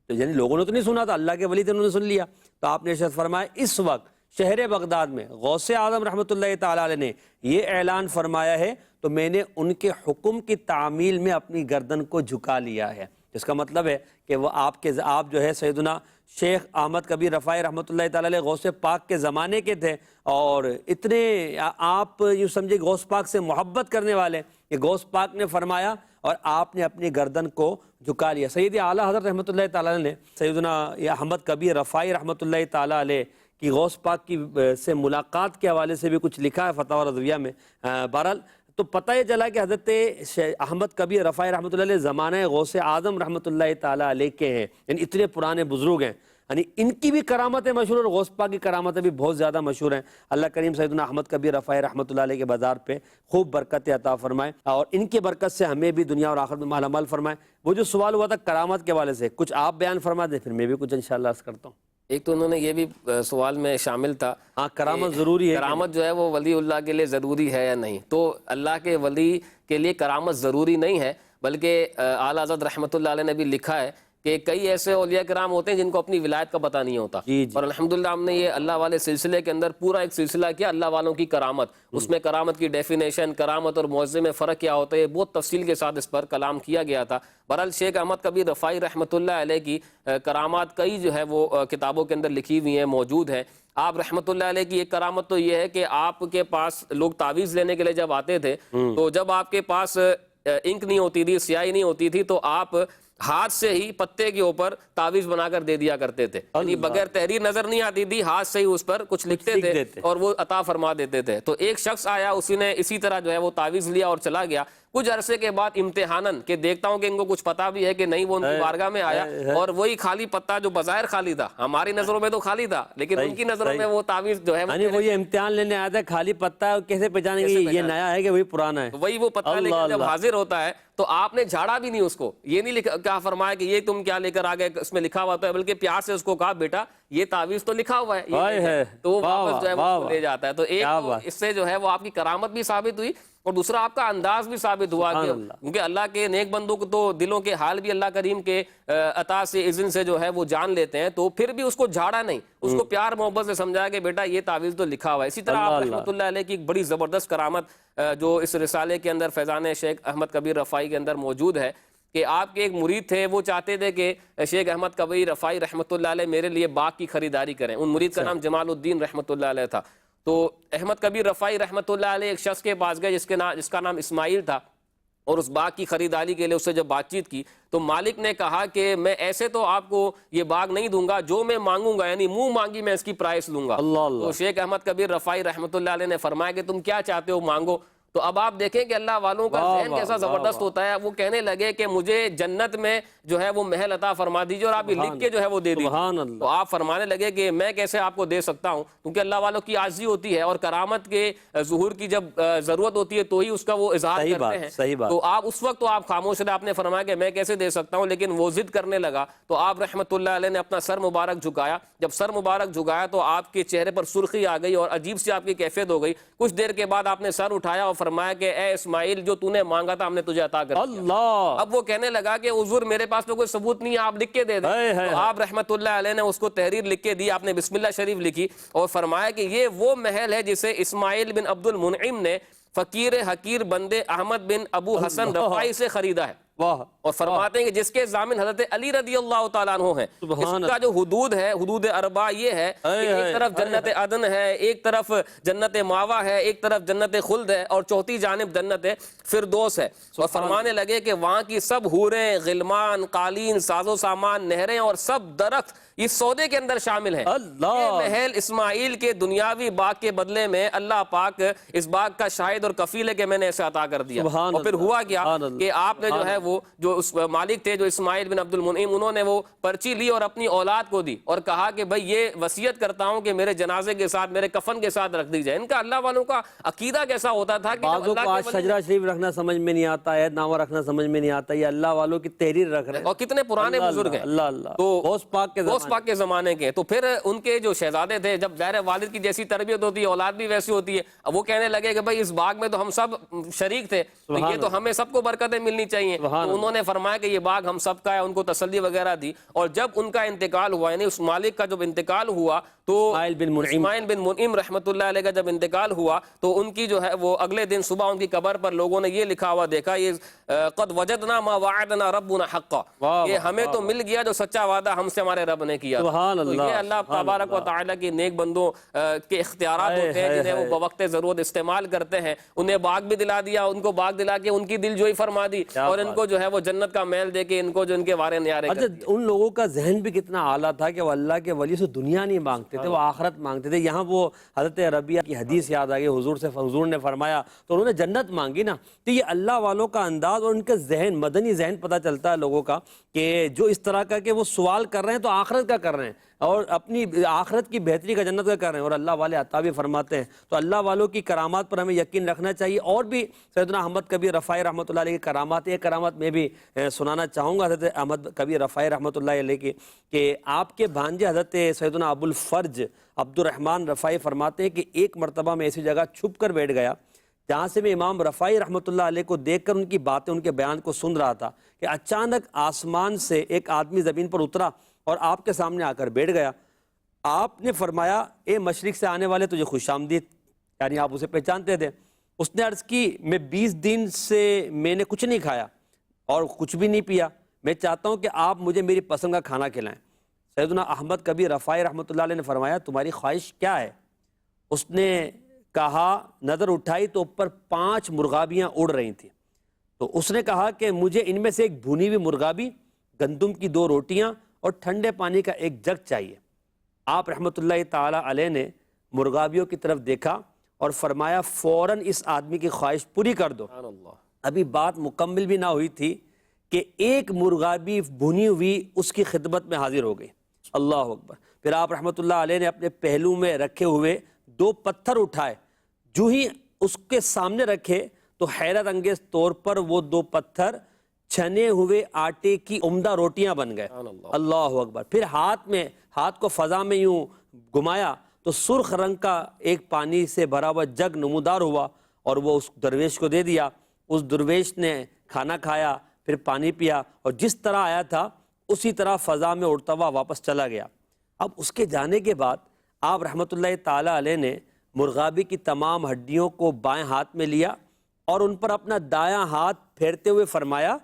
تو یعنی لوگوں نے تو نہیں سنا تھا, اللہ کے ولی تھے, انہوں نے سن لیا. تو آپ نے ارشاد فرمایا اس وقت شہر بغداد میں غوث اعظم رحمۃ اللہ تعالی علیہ نے یہ اعلان فرمایا ہے تو میں نے ان کے حکم کی تعمیل میں اپنی گردن کو جھکا لیا ہے. جس کا مطلب ہے کہ وہ آپ جو ہے سیدنا شیخ احمد کبیر رفاعی رحمۃ اللہ تعالی علیہ غوث پاک کے زمانے کے تھے, اور اتنے آپ یوں سمجھے غوث پاک سے محبت کرنے والے کہ غوث پاک نے فرمایا اور آپ نے اپنی گردن کو جھکا لیا. سید اعلیٰ حضرت رحمۃ اللہ تعالی علیہ نے سیدنا احمد کبیر رفاعی رحمۃ اللہ تعالی علیہ کی غوث پاک کی سے ملاقات کے حوالے سے بھی کچھ لکھا ہے فتاوی رضویہ میں. بہرحال تو پتہ یہ چلا کہ حضرت احمد کبیر رفاعی رحمۃ اللہ علیہ زمانہ غوث اعظم رحمۃ اللہ تعالی علیہ کے ہیں, یعنی اتنے پرانے بزرگ ہیں, یعنی ان کی بھی کرامتیں مشہور اور غوث پاک کی کرامتیں بھی بہت زیادہ مشہور ہیں. اللہ کریم سیدنا احمد کبیر رفاعی رحمۃ اللہ علیہ کے بازار پہ خوب برکت عطا فرمائے اور ان کی برکت سے ہمیں بھی دنیا اور آخرت میں مالا مال فرمائے. وہ جو سوال ہوا تھا کرامت کے حوالے سے, کچھ آپ بیان فرما دیں پھر میں بھی کچھ انشاءاللہ عرض کرتا ہوں. ایک تو انہوں نے یہ بھی سوال میں شامل تھا, ہاں کرامت ضروری ہے, کرامت جو ہے وہ ولی اللہ کے لیے ضروری ہے یا نہیں. تو اللہ کے ولی کے لیے کرامت ضروری نہیں ہے, بلکہ اعلیٰ حضرت رحمۃ اللہ علیہ نے بھی لکھا ہے کہ کئی ایسے اولیاء کرام ہوتے ہیں جن کو اپنی ولایت کا پتہ نہیں ہوتا. اور الحمدللہ ہم نے یہ اللہ والے سلسلے کے اندر پورا ایک سلسلہ کیا اللہ والوں کی کرامت, اس میں کرامت کی ڈیفینیشن, کرامت اور معجزے میں فرق کیا ہوتا ہے, بہت تفصیل کے ساتھ اس پر کلام کیا گیا تھا. بہرحال شیخ احمد کبیر رفاعی رحمۃ اللہ علیہ کی کرامات کئی جو ہے وہ کتابوں کے اندر لکھی ہوئی ہیں, موجود ہیں. آپ رحمۃ اللہ علیہ کی ایک کرامت تو یہ ہے کہ آپ کے پاس لوگ تعویذ لینے کے لیے جب آتے تھے تو جب آپ کے پاس انک نہیں ہوتی تھی, سیاہی نہیں ہوتی تھی, تو آپ ہاتھ سے ہی پتے کے اوپر تعویذ بنا کر دے دیا کرتے تھے. یعنی بغیر تحریر نظر نہیں آتی تھی, ہاتھ سے ہی اس پر کچھ لکھتے تھے اور وہ عطا فرما دیتے تھے. تو ایک شخص آیا, اسی نے اسی طرح جو ہے وہ تعویذ لیا اور چلا گیا. کچھ عرصے کے بعد امتحاناً کہ دیکھتا ہوں کہ ان کو کچھ پتا بھی ہے کہ نہیں, وہ ان کی بارگاہ میں آیا اور وہی خالی پتا جو بظاہر خالی تھا, ہماری نظروں میں تو خالی تھا لیکن ان کی نظروں میں وہ تعویذ جو ہے وہ یہ امتحان لینے آیا تھا, خالی پتا ہے, کیسے پہچانیں گے یہ نیا ہے کہ وہی پرانا ہے. وہی وہ پتا لے کر جب حاضر ہوتا ہے تو آپ نے جھاڑا بھی نہیں اس کو, یہ نہیں کیا فرمایا کہ یہ تم کیا لے کر آ گئے, اس میں لکھا ہوا تو ہے, بلکہ پیار سے اس کو کہا بیٹا یہ تعویذ تو لکھا ہوا ہے, تو وہ واپس جو ہے وہ لے جاتا ہے. تو ایک اس سے جو ہے وہ آپ کی کرامت بھی ثابت ہوئی, اور دوسرا آپ کا انداز بھی ثابت ہوا, کیونکہ اللہ کے نیک بندوں کو تو دلوں کے حال بھی اللہ کریم کے عطا سے اذن سے جو ہے وہ جان لیتے ہیں, تو پھر بھی اس کو جھاڑا نہیں, اس کو پیار محبت سے سمجھایا کہ بیٹا یہ تعویذ تو لکھا ہوا ہے. اسی طرح آپ رحمۃ اللہ علیہ کی ایک بڑی زبردست کرامت جو اس رسالے کے اندر فیضان شیخ احمد کبیر رفاعی کے اندر موجود ہے, کہ آپ کے ایک مرید تھے, وہ چاہتے تھے کہ شیخ احمد کبیر رفاعی رحمۃ اللہ علیہ میرے لیے باغ کی خریداری کریں. ان مرید کا نام جمال الدین رحمۃ اللہ علیہ تھا. تو احمد کبیر رفاعی رحمۃ اللہ علیہ ایک شخص کے پاس گئے جس کا نام اسماعیل تھا, اور اس باغ کی خریداری کے لیے اس سے جب بات چیت کی تو مالک نے کہا کہ میں ایسے تو آپ کو یہ باغ نہیں دوں گا, جو میں مانگوں گا یعنی منہ مانگی میں اس کی پرائس لوں گا. تو شیخ احمد کبیر رفاعی رحمۃ اللہ علیہ نے فرمایا کہ تم کیا چاہتے ہو مانگو. تو اب آپ دیکھیں کہ اللہ والوں کا ذہن کیسا زبردست ہوتا ہے. وہ کہنے لگے کہ مجھے جنت میں جو ہے وہ محل عطا فرما دیجیے, اور آپ یہ لکھ کے جو ہے وہ دے دیجیے. تو آپ فرمانے لگے کہ میں کیسے آپ کو دے سکتا ہوں, کیونکہ اللہ والوں کی عاجزی ہوتی ہے, اور کرامت کے ظہور کی جب ضرورت ہوتی ہے تو ہی اس کا وہ اظہار کرتے ہیں. تو آپ اس وقت تو آپ خاموش رہے, آپ نے فرمایا کہ میں کیسے دے سکتا ہوں, لیکن وہ ضد کرنے لگا. تو آپ رحمۃ اللہ علیہ نے اپنا سر مبارک جھکایا. جب سر مبارک جھکایا تو آپ کے چہرے پر سرخی آ گئی اور عجیب سی آپ کی کیفیت ہو گئی. کچھ دیر کے بعد آپ نے سر اٹھایا اور فرمایا کہ اے اسماعیل جو تو نے مانگا تھا ہم نے تجھے عطا کر دیا. اب وہ کہنے لگا کہ حضور میرے پاس تو کوئی ثبوت نہیں ہے, آپ لکھ کے دے دیں. تو آپ رحمۃ اللہ علیہ نے اس کو تحریر لکھ کے دی, آپ نے بسم اللہ شریف لکھی اور فرمایا کہ یہ وہ محل ہے جسے اسماعیل بن عبد المنعم نے فقیر حقیر بندے احمد بن ابو حسن رفاعی سے خریدا ہے. اور فرماتے ہیں کہ جس کے ضامن حضرت علی رضی اللہ تعالیٰ عنہ ہیں. اس کا جو حدود ہے, حدود اربع یہ ہے کہ ایک طرف جنت عدن ہے, ایک طرف جنت ماوا ہے, ایک طرف جنت خلد ہے, اور چوتھی جانب جنت فردوس ہے. اور فرمانے لگے کہ وہاں کی سب حوریں, غلمان, قالین, ساز و سامان, نہریں اور سب درخت اس سودے کے اندر شامل ہیں. یہ محل اسماعیل کے دنیاوی باغ کے بدلے میں اللہ پاک اس باغ کا شاہد اور کفیل ہے کہ میں نے اسے عطا کر دیا. اور پھر ہوا کیا کہ آپ نے جو ہے وہ جو اس مالک تھے جو اسماعیل بن عبد المنعم, انہوں نے وہ پرچی لی اور اپنی اولاد کو دی اور کہا کہ بھئی یہ وصیت کرتا ہوں کہ میرے جنازے کے ساتھ, میرے کفن کے ساتھ رکھ دی جائے. ان کا اللہ والوں کا عقیدہ کیسا ہوتا تھا کہ بعضوں کو آج شجرہ شریف رکھنا سمجھ میں نہیں آتا ہے, نامہ رکھنا سمجھ میں نہیں آتا, یہ اللہ والوں کی تحریر رکھ رہے ہیں. اور کتنے پرانے بزرگ ہیں, تو غوث پاک کے زمانے کے. تو پھر ان کے جو شہزادے تھے, جب ظاہر والد کی جیسی تربیت ہوتی ہے اولاد بھی ویسی ہوتی ہے, اب وہ کہنے لگے کہ بھئی اس باغ میں تو ہم سب شریک تھے, یہ تو ہمیں سب کو برکتیں ملنی چاہیے. تو انہوں نے فرمایا کہ یہ باغ ہم سب کا ہے, ان کو تسلی وغیرہ دی. اور جب ان کا انتقال ہوا, یعنی اس مالک کا جب انتقال ہوا, تو اسماعیل بن منعم رحمۃ اللہ علیہ کا جب انتقال ہوا تو ان کی جو ہے وہ اگلے دن صبح ان کی قبر پر لوگوں نے یہ لکھا ہوا دیکھا, یہ قد وجدنا ما وعدنا ربنا حقا, یہ ہمیں تو مل گیا جو سچا وعدہ ہم سے ہمارے رب نے کیا. تو یہ اللہ تبارک و تعالیٰ کے نیک بندوں کے اختیارات ہوتے ہیں جنہیں وہ بوقت ضرورت استعمال کرتے ہیں. انہیں باغ بھی دلا دیا, ان کو باغ دلا کے ان کی دل جوئی فرما دی, اور ان کو جو ہے وہ جنت کا محل دے کے ان کو جو ان کے وارے نیارے کر دیا. ان لوگوں کا ذہن بھی کتنا اعلیٰ تھا کہ وہ اللہ کے ولی سے دنیا نہیں مانگتے تھے, وہ آخرت مانگتے تھے. یہاں وہ حضرت ربیعہ کی حدیث یاد آ گئی, حضور نے فرمایا تو انہوں نے جنت مانگی نا. تو یہ اللہ والوں کا انداز اور ان کا ذہن, مدنی ذہن پتہ چلتا ہے لوگوں کا کہ جو اس طرح کا کہ وہ سوال کر رہے ہیں تو آخرت کا کر رہے ہیں, اور اپنی آخرت کی بہتری کا جنت کا کر رہے ہیں, اور اللہ والے عطا بھی فرماتے ہیں. تو اللہ والوں کی کرامات پر ہمیں یقین رکھنا چاہیے. اور بھی سیدنا احمد کبیر رفاعی رحمۃ اللہ علیہ کی کرامات, ایک کرامات میں بھی سنانا چاہوں گا حضرت احمد کبیر رفاعی رحمۃ اللہ علیہ کی, کہ آپ کے بھانجے حضرت سیدنا ابو الفرج عبد الرحمن رفاعی فرماتے ہیں کہ ایک مرتبہ میں ایسی جگہ چھپ کر بیٹھ گیا جہاں سے میں امام رفاعی رحمۃ اللہ علیہ کو دیکھ کر ان کی باتیں, ان کے بیان کو سن رہا تھا, کہ اچانک آسمان سے ایک آدمی زمین پر اترا اور آپ کے سامنے آ کر بیٹھ گیا. آپ نے فرمایا اے مشرق سے آنے والے تجھے خوش آمدید, یعنی آپ اسے پہچانتے تھے. اس نے عرض کی میں 20 دن سے میں نے کچھ نہیں کھایا اور کچھ بھی نہیں پیا, میں چاہتا ہوں کہ آپ مجھے میری پسند کا کھانا کھلائیں. سیدنا احمد کبیر رفاعی رحمۃ اللہ علیہ نے فرمایا تمہاری خواہش کیا ہے؟ اس نے کہا, نظر اٹھائی تو اوپر 5 مرغابیاں اڑ رہی تھیں. تو اس نے کہا کہ مجھے ان میں سے ایک بھونی ہوئی مرغابی, گندم کی 2 روٹیاں اور ٹھنڈے پانی کا ایک جگ چاہیے. آپ رحمۃ اللہ تعالی علیہ نے مرغابیوں کی طرف دیکھا اور فرمایا فوراً اس آدمی کی خواہش پوری کر دو. ابھی بات مکمل بھی نہ ہوئی تھی کہ ایک مرغابی بھونی ہوئی اس کی خدمت میں حاضر ہو گئی. اللہ اکبر. پھر آپ رحمۃ اللہ علیہ نے اپنے پہلو میں رکھے ہوئے 2 پتھر اٹھائے, جو ہی اس کے سامنے رکھے تو حیرت انگیز طور پر وہ 2 پتھر چھنے ہوئے آٹے کی عمدہ روٹیاں بن گئے. اللہ اکبر. پھر ہاتھ کو فضا میں یوں گھمایا تو سرخ رنگ کا ایک پانی سے بھرا ہوا جگ نمودار ہوا اور وہ اس درویش کو دے دیا. اس درویش نے کھانا کھایا، پھر پانی پیا اور جس طرح آیا تھا اسی طرح فضا میں اڑتا ہوا واپس چلا گیا. اب اس کے جانے کے بعد آپ رحمۃ اللہ تعالیٰ علیہ نے مرغابی کی تمام ہڈیوں کو بائیں ہاتھ میں لیا اور ان پر اپنا دایاں ہاتھ پھیرتے ہوئے فرمایا،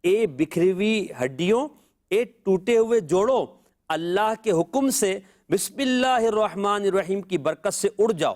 اے بکھری ہوئی ہڈیوں، اے ٹوٹے ہوئے جوڑوں، اللہ کے حکم سے بسم اللہ الرحمن الرحیم کی برکت سے اڑ جاؤ.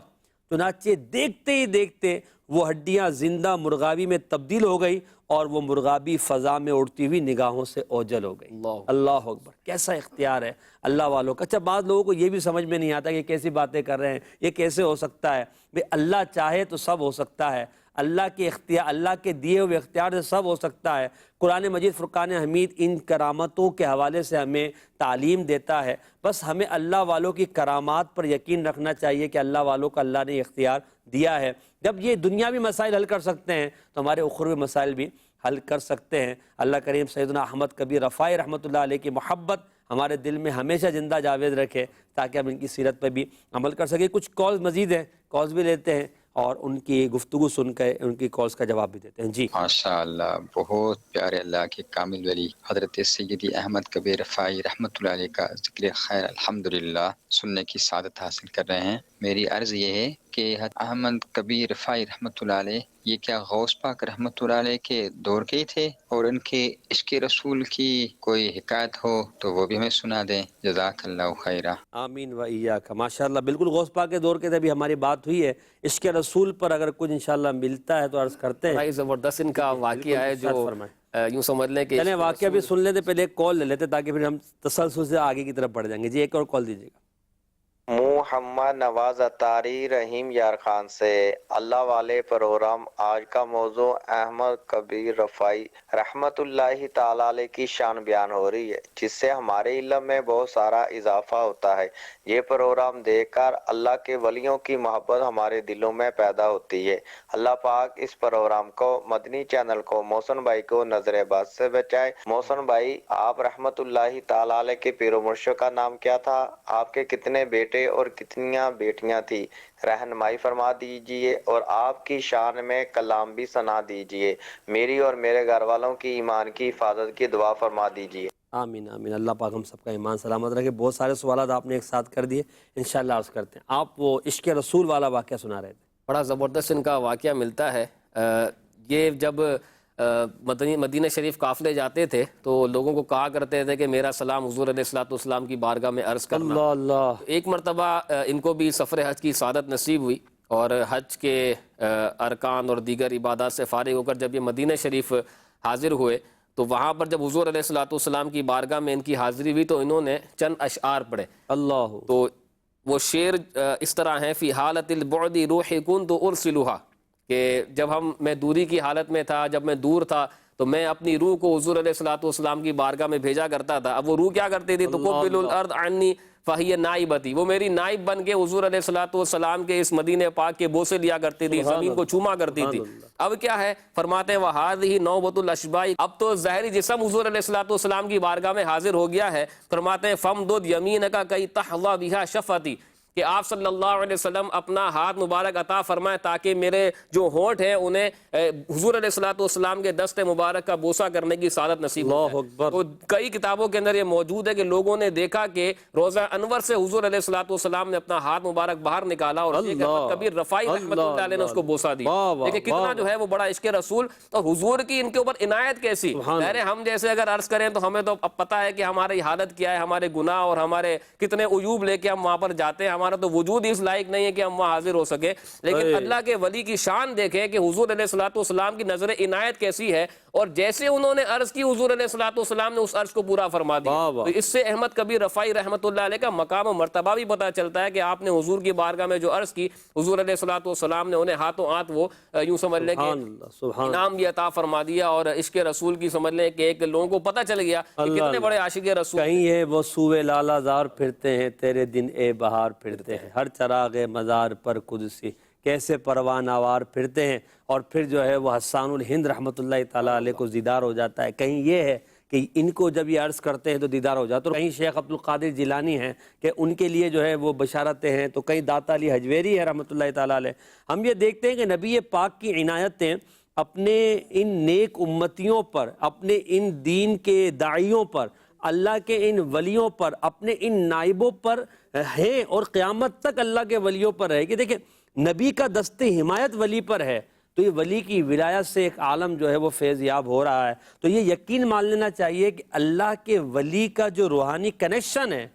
چنانچہ دیکھتے ہی دیکھتے وہ ہڈیاں زندہ مرغابی میں تبدیل ہو گئی اور وہ مرغابی فضا میں اڑتی ہوئی نگاہوں سے اوجھل ہو گئی. اللہ اکبر. کیسا اختیار ہے اللہ والوں کا. اچھا، بعض لوگوں کو یہ بھی سمجھ میں نہیں آتا کہ کیسی باتیں کر رہے ہیں، یہ کیسے ہو سکتا ہے. بھئی اللہ چاہے تو سب ہو سکتا ہے. اللہ کے اختیار، اللہ کے دیے ہوئے اختیار سے سب ہو سکتا ہے. قرآن مجید فرقان حمید ان کرامتوں کے حوالے سے ہمیں تعلیم دیتا ہے. بس ہمیں اللہ والوں کی کرامات پر یقین رکھنا چاہیے کہ اللہ والوں کا اللہ نے اختیار دیا ہے. جب یہ دنیاوی مسائل حل کر سکتے ہیں تو ہمارے اخروی مسائل بھی حل کر سکتے ہیں. اللہ کریم سیدنا احمد کبیر رفاعی رحمۃ اللہ علیہ کی محبت ہمارے دل میں ہمیشہ زندہ جاوید رکھے تاکہ ہم ان کی سیرت پہ بھی عمل کر سکیں. کچھ کالز مزید ہیں، کالز بھی لیتے ہیں اور ان کی گفتگو سن کے ان کی کالز کا جواب بھی دیتے ہیں. جی ماشاء اللہ، بہت پیارے اللہ کے کامل ولی حضرت سیدی احمد کبیر رفاعی رحمۃ اللہ علیہ کا ذکر خیر الحمدللہ سننے کی سعادت حاصل کر رہے ہیں. میری عرض یہ ہے کہ حضرت احمد کبیر رفاعی رحمۃ اللہ علیہ یہ کیا غوث پاک رحمۃ اللہ علیہ کے دور کے ہی تھے؟ اور ان کے عشق رسول کی کوئی حکایت ہو تو وہ بھی ہمیں سنا دیں. جزاک اللہ خیرہ. آمین و ایاک. ماشاء اللہ، بالکل غوث پاک کے دور کے ابھی ہماری بات ہوئی ہے. عشق رسول پر اگر کچھ انشاءاللہ ملتا ہے تو عرض کرتے ہیں. بڑا زبردست ان کا واقعہ ہے جو یوں سمجھ لیں کہ چلیں واقعہ بھی سن لیتے، پہلے ایک کال لے لیتے تاکہ پھر ہم تسلسل سے آگے کی طرف بڑھ جائیں گے. جی ایک اور کال دیجیے گا. محمد نواز اتاری رحیم یار خان سے. اللہ والے پروگرام آج کا موضوع احمد کبیر رفاعی رحمت اللہ تعالی علیہ کی شان بیان ہو رہی ہے، جس سے ہمارے علم میں بہت سارا اضافہ ہوتا ہے. یہ پروگرام دیکھ کر اللہ کے ولیوں کی محبت ہمارے دلوں میں پیدا ہوتی ہے. اللہ پاک اس پروگرام کو، مدنی چینل کو، محسن بھائی کو نظر بد سے بچائے. محسن بھائی، آپ رحمت اللہ تعالی علیہ کے پیر و مرشد کا نام کیا تھا؟ آپ کے کتنے بیٹے اور کتنیاں بیٹیاں تھی؟ رہنمائی فرما دیجئے اور آپ کی شان میں کلام بھی سنا دیجئے. میری اور میرے گھر والوں کی ایمان کی حفاظت کی دعا فرما دیجئے. آمین آمین. اللہ پاک ہم سب کا ایمان سلامت رکھے. بہت سارے سوالات آپ نے ایک ساتھ کر دیے، انشاءاللہ عرض کرتے ہیں. آپ وہ عشق رسول والا واقعہ سنا رہے تھے. بڑا زبردست ان کا واقعہ ملتا ہے. یہ جب مدینہ شریف قافلے جاتے تھے تو لوگوں کو کہا کرتے تھے کہ میرا سلام حضور علیہ الصلوۃ والسلام کی بارگاہ میں عرض کرنا. اللہ اللہ. ایک مرتبہ ان کو بھی سفر حج کی سعادت نصیب ہوئی اور حج کے ارکان اور دیگر عبادات سے فارغ ہو کر جب یہ مدینہ شریف حاضر ہوئے تو وہاں پر جب حضور علیہ الصلوۃ والسلام کی بارگاہ میں ان کی حاضری ہوئی تو انہوں نے چند اشعار پڑھے. اللہ. تو وہ شعر اس طرح ہیں: فی حالت البعد روحی کنت ارسلھا، کہ جب میں دوری کی حالت میں تھا، جب میں دور تھا تو میں اپنی روح کو حضور علیہ الصلوۃ والسلام کی بارگاہ میں بھیجا کرتا تھا. اب وہ روح کیا کرتی تھی؟ تقبل الارض عنی فہی نائبتی، وہ میری نائب بن کے حضور علیہ الصلوۃ والسلام کے اس مدینہ پاک کے بوسے لیا کرتی تھی، زمین کو چوما کرتی تھی. اب کیا ہے؟ فرماتے ہیں وہذہ نوبۃ الاشباء، اب تو ظاہری جسم حضور علیہ الصلوۃ والسلام کی بارگاہ میں حاضر ہو گیا ہے. فرماتے ہیں فمدد یمینک کئی تحظی بہا شفتی، کہ آپ صلی اللہ علیہ وسلم اپنا ہاتھ مبارک عطا فرمائے تاکہ میرے جو ہونٹ ہیں انہیں حضور علیہ الصلوۃ والسلام کے دست مبارک کا بوسہ کرنے کی سعادت نصیب ہو جائے. تو کئی کتابوں کے اندر یہ موجود ہے کہ لوگوں نے دیکھا کہ روزہ انور سے حضور علیہ الصلوۃ والسلام نے اپنا ہاتھ مبارک باہر نکالا اور کبیر رفاعی رحمۃ اللہ علیہ نے اس کو بوسہ دیا. دیکھیں کتنا جو ہے وہ بڑا عشق رسول اور حضور کی ان کے اوپر عنایت کیسی. ہم جیسے اگر عرض کریں تو ہمیں تو اب پتہ ہے کہ ہماری حالت کیا ہے، ہمارے گناہ اور ہمارے کتنے عیوب لے کے ہم وہاں پر جاتے ہیں. ہمارا تو وجود اس لائق نہیں ہے کہ ہم وہاں حاضر ہو سکے، لیکن اللہ کے ولی کی شان دیکھیں کہ حضور علیہ الصلوۃ والسلام کی نظر عنایت کیسی ہے، اور جیسے انہوں نے عرض کی حضور علیہ الصلوۃ والسلام نے اس عرض کو پورا فرما دیا. تو اس سے احمد کبیر رفاعی رحمۃ اللہ علیہ کا مقام و مرتبہ بھی پتہ چلتا ہے کہ آپ نے حضور کی بارگاہ میں جو عرض کی حضور علیہ الصلوۃ والسلام نے انہیں ہاتھوں ہاتھ وہ یوں سمجھ لیں کہ انعام بھی عطا فرما دیا. اور عشق رسول کی سمجھ لیں کہ ایک لوگوں کو پتہ چل گیا کہ کتنے بڑے عاشق رسول. کہیں ہے وہ سوئے لالا زار پھرتے ہیں، تیرے دن اے بہار پھرتے ہیں، ہر چراغ مزار پر قدسی کیسے پروان آوار پھرتے ہیں اور پھر جو ہے وہ حسان الہند رحمۃ اللہ تعالیٰ علیہ کو دیدار ہو جاتا ہے. کہیں یہ ہے کہ ان کو جب یہ عرض کرتے ہیں تو دیدار ہو جاتا ہے, کہیں شیخ عبد القادر جیلانی ہیں کہ ان کے لیے جو ہے وہ بشارتیں ہیں, تو کہیں داتا علی حجویری ہے رحمۃ اللہ تعالیٰ علیہ. ہم یہ دیکھتے ہیں کہ نبی پاک کی عنایتیں اپنے ان نیک امتیوں پر, اپنے ان دین کے داعیوں پر, اللہ کے ان ولیوں پر, اپنے ان نائبوں پر ہیں اور قیامت تک اللہ کے ولیوں پر رہے گی. دیکھیں نبی کا دست حمایت ولی پر ہے تو یہ ولی کی ولایت سے ایک عالم جو ہے وہ فیض یاب ہو رہا ہے. تو یہ یقین مان لینا چاہیے کہ اللہ کے ولی کا جو روحانی کنیکشن ہے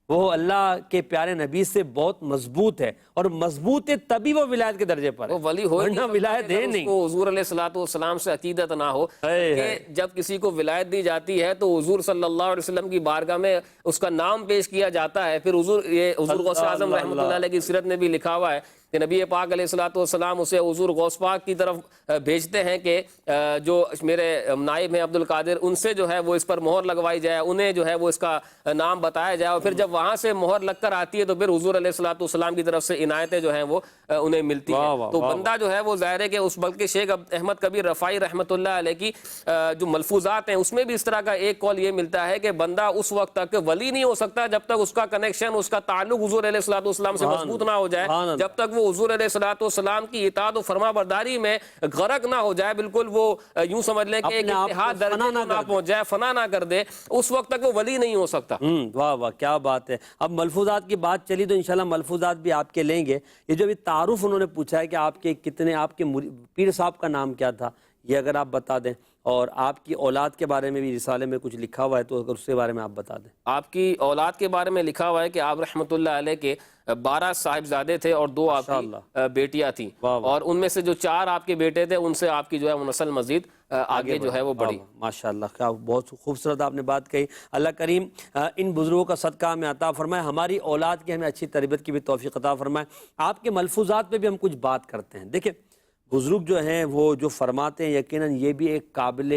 وہ اللہ کے پیارے نبی سے بہت مضبوط ہے, اور مضبوط ہے تبھی وہ ولایت کے درجے پر ہے. وہ ولی ہو ورنہ ولایت ہے نہیں. حضور علیہ الصلوۃ والسلام سے عقیدت نہ ہو کہ جب کسی کو ولایت دی جاتی ہے تو حضور صلی اللہ علیہ وسلم کی بارگاہ میں اس کا نام پیش کیا جاتا ہے. پھر حضور غوث اعظم رحمۃ اللہ علیہ کی سیرت میں بھی لکھا ہوا ہے کہ نبی پاک علیہ الصلوۃ والسلام اسے حضور غوث پاک کی طرف بھیجتے ہیں کہ جو میرے نائب ہیں عبد القادر, ان سے جو ہے وہ اس پر مہر لگوائی جائے, انہیں جو ہے وہ اس کا نام بتایا جائے, اور پھر جب وہاں سے مہر لگ کر آتی ہے تو پھر حضور علیہ الصلوۃ والسلام کی طرف سے عنایتیں جو ہیں وہ انہیں ملتی ہیں. تو بندہ جو ہے وہ ظاہر ہے کہ اس بلکہ شیخ احمد کبیر رفاعی رحمۃ اللہ علیہ کی جو ملفوظات ہیں اس میں بھی اس طرح کا ایک قول یہ ملتا ہے کہ بندہ اس وقت تک ولی نہیں ہو سکتا جب تک اس کا کنیکشن, اس کا تعلق حضور علیہ الصلوۃ والسلام سے مضبوط نہ ہو جائے, جب تک وہ حضور علیہ الصلوۃ والسلام کی اطاعت و فرما برداری میں غرق نہ ہو جائے, بالکل وہ یوں سمجھ لیں کہ ایک اتحاد درجے نہ پہنچ جائے, فنا نہ کر دے, اس وقت تک وہ ولی نہیں ہو سکتا. واہ واہ کیا بات ہے. اب ملفوظات کی بات چلی تو انشاءاللہ ملفوظات بھی آپ کے لیں گے. یہ جو ابھی تعارف انہوں نے پوچھا ہے کہ آپ کے کتنے, آپ کے پیر صاحب کا نام کیا تھا, یہ اگر آپ بتا دیں, اور آپ کی اولاد کے بارے میں بھی رسالے میں کچھ لکھا ہوا ہے تو اگر اس کے بارے میں آپ بتا دیں. آپ کی اولاد کے بارے میں لکھا ہوا ہے کہ آپ رحمۃ اللہ علیہ کے 12 صاحبزادے تھے اور 2 آپ کی بیٹیاں تھیں, اور ان میں سے جو 4 آپ کے بیٹے تھے ان سے آپ کی جو ہے وہ نسل مزید آگے جو ہے وہ بڑھی. ماشاءاللہ کیا بہت خوبصورت آپ نے بات کہی. اللہ کریم ان بزرگوں کا صدقہ ہمیں عطا فرمائے, ہماری اولاد کی ہمیں اچھی تربیت کی بھی توفیق عطا فرمائے. آپ کے ملفوظات پہ بھی ہم کچھ بات کرتے ہیں. دیکھیں بزرگ جو ہیں وہ جو فرماتے ہیں یقیناً یہ بھی ایک قابل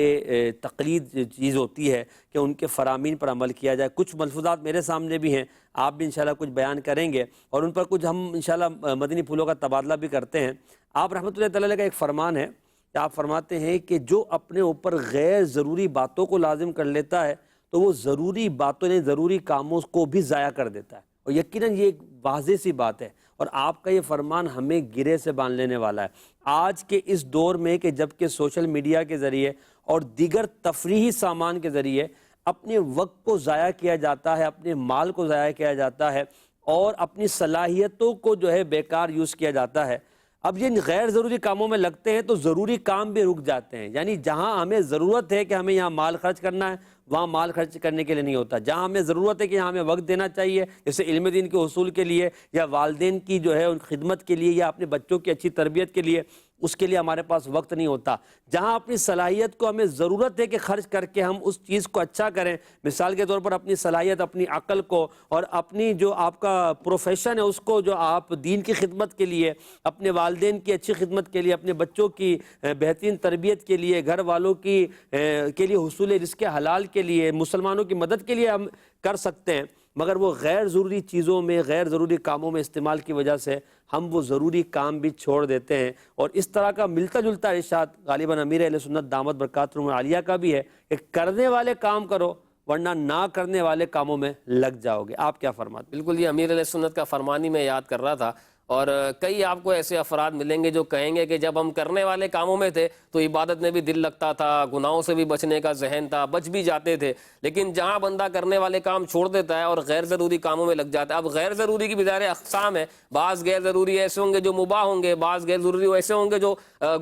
تقلید چیز ہوتی ہے کہ ان کے فرامین پر عمل کیا جائے. کچھ ملفوظات میرے سامنے بھی ہیں, آپ بھی انشاءاللہ کچھ بیان کریں گے اور ان پر کچھ ہم انشاءاللہ مدنی پھولوں کا تبادلہ بھی کرتے ہیں. آپ رحمۃ اللہ تعالی کا ایک فرمان ہے کہ آپ فرماتے ہیں کہ جو اپنے اوپر غیر ضروری باتوں کو لازم کر لیتا ہے تو وہ ضروری باتوں نے ضروری کاموں کو بھی ضائع کر دیتا ہے, اور یقیناً یہ ایک واضح سی بات ہے, اور آپ کا یہ فرمان ہمیں گرے سے باندھ لینے والا ہے. آج کے اس دور میں کہ جب کہ سوشل میڈیا کے ذریعے اور دیگر تفریحی سامان کے ذریعے اپنے وقت کو ضائع کیا جاتا ہے, اپنے مال کو ضائع کیا جاتا ہے, اور اپنی صلاحیتوں کو جو ہے بیکار یوز کیا جاتا ہے. اب یہ غیر ضروری کاموں میں لگتے ہیں تو ضروری کام بھی رک جاتے ہیں. یعنی جہاں ہمیں ضرورت ہے کہ ہمیں یہاں مال خرچ کرنا ہے وہاں مال خرچ کرنے کے لیے نہیں ہوتا. جہاں ہمیں ضرورت ہے کہ یہاں ہمیں وقت دینا چاہیے, جیسے علم دین کے حصول کے لیے یا والدین کی جو ہے ان خدمت کے لیے یا اپنے بچوں کی اچھی تربیت کے لیے, اس کے لیے ہمارے پاس وقت نہیں ہوتا. جہاں اپنی صلاحیت کو ہمیں ضرورت ہے کہ خرچ کر کے ہم اس چیز کو اچھا کریں, مثال کے طور پر اپنی صلاحیت, اپنی عقل کو اور اپنی جو آپ کا پروفیشن ہے اس کو جو آپ دین کی خدمت کے لیے, اپنے والدین کی اچھی خدمت کے لیے, اپنے بچوں کی بہترین تربیت کے لیے, گھر والوں کے لیے حصول رزق حلال کے لیے, مسلمانوں کی مدد کے لیے ہم کر سکتے ہیں. مگر وہ غیر ضروری چیزوں میں, غیر ضروری کاموں میں استعمال کی وجہ سے ہم وہ ضروری کام بھی چھوڑ دیتے ہیں. اور اس طرح کا ملتا جلتا ارشاد غالباً امیر اہل سنت دامت برکاتہم العالیہ کا بھی ہے کہ کرنے والے کام کرو ورنہ نہ کرنے والے کاموں میں لگ جاؤ گے. آپ کیا فرماتے ہیں؟ بالکل, یہ امیر علیہ سنت کا فرمان ہی میں یاد کر رہا تھا, اور کئی آپ کو ایسے افراد ملیں گے جو کہیں گے کہ جب ہم کرنے والے کاموں میں تھے تو عبادت میں بھی دل لگتا تھا, گناہوں سے بھی بچنے کا ذہن تھا, بچ بھی جاتے تھے, لیکن جہاں بندہ کرنے والے کام چھوڑ دیتا ہے اور غیر ضروری کاموں میں لگ جاتا ہے. اب غیر ضروری کی بظاہر اقسام ہے, بعض غیر ضروری ایسے ہوں گے جو مباح ہوں گے, بعض غیر ضروری ایسے ہوں گے جو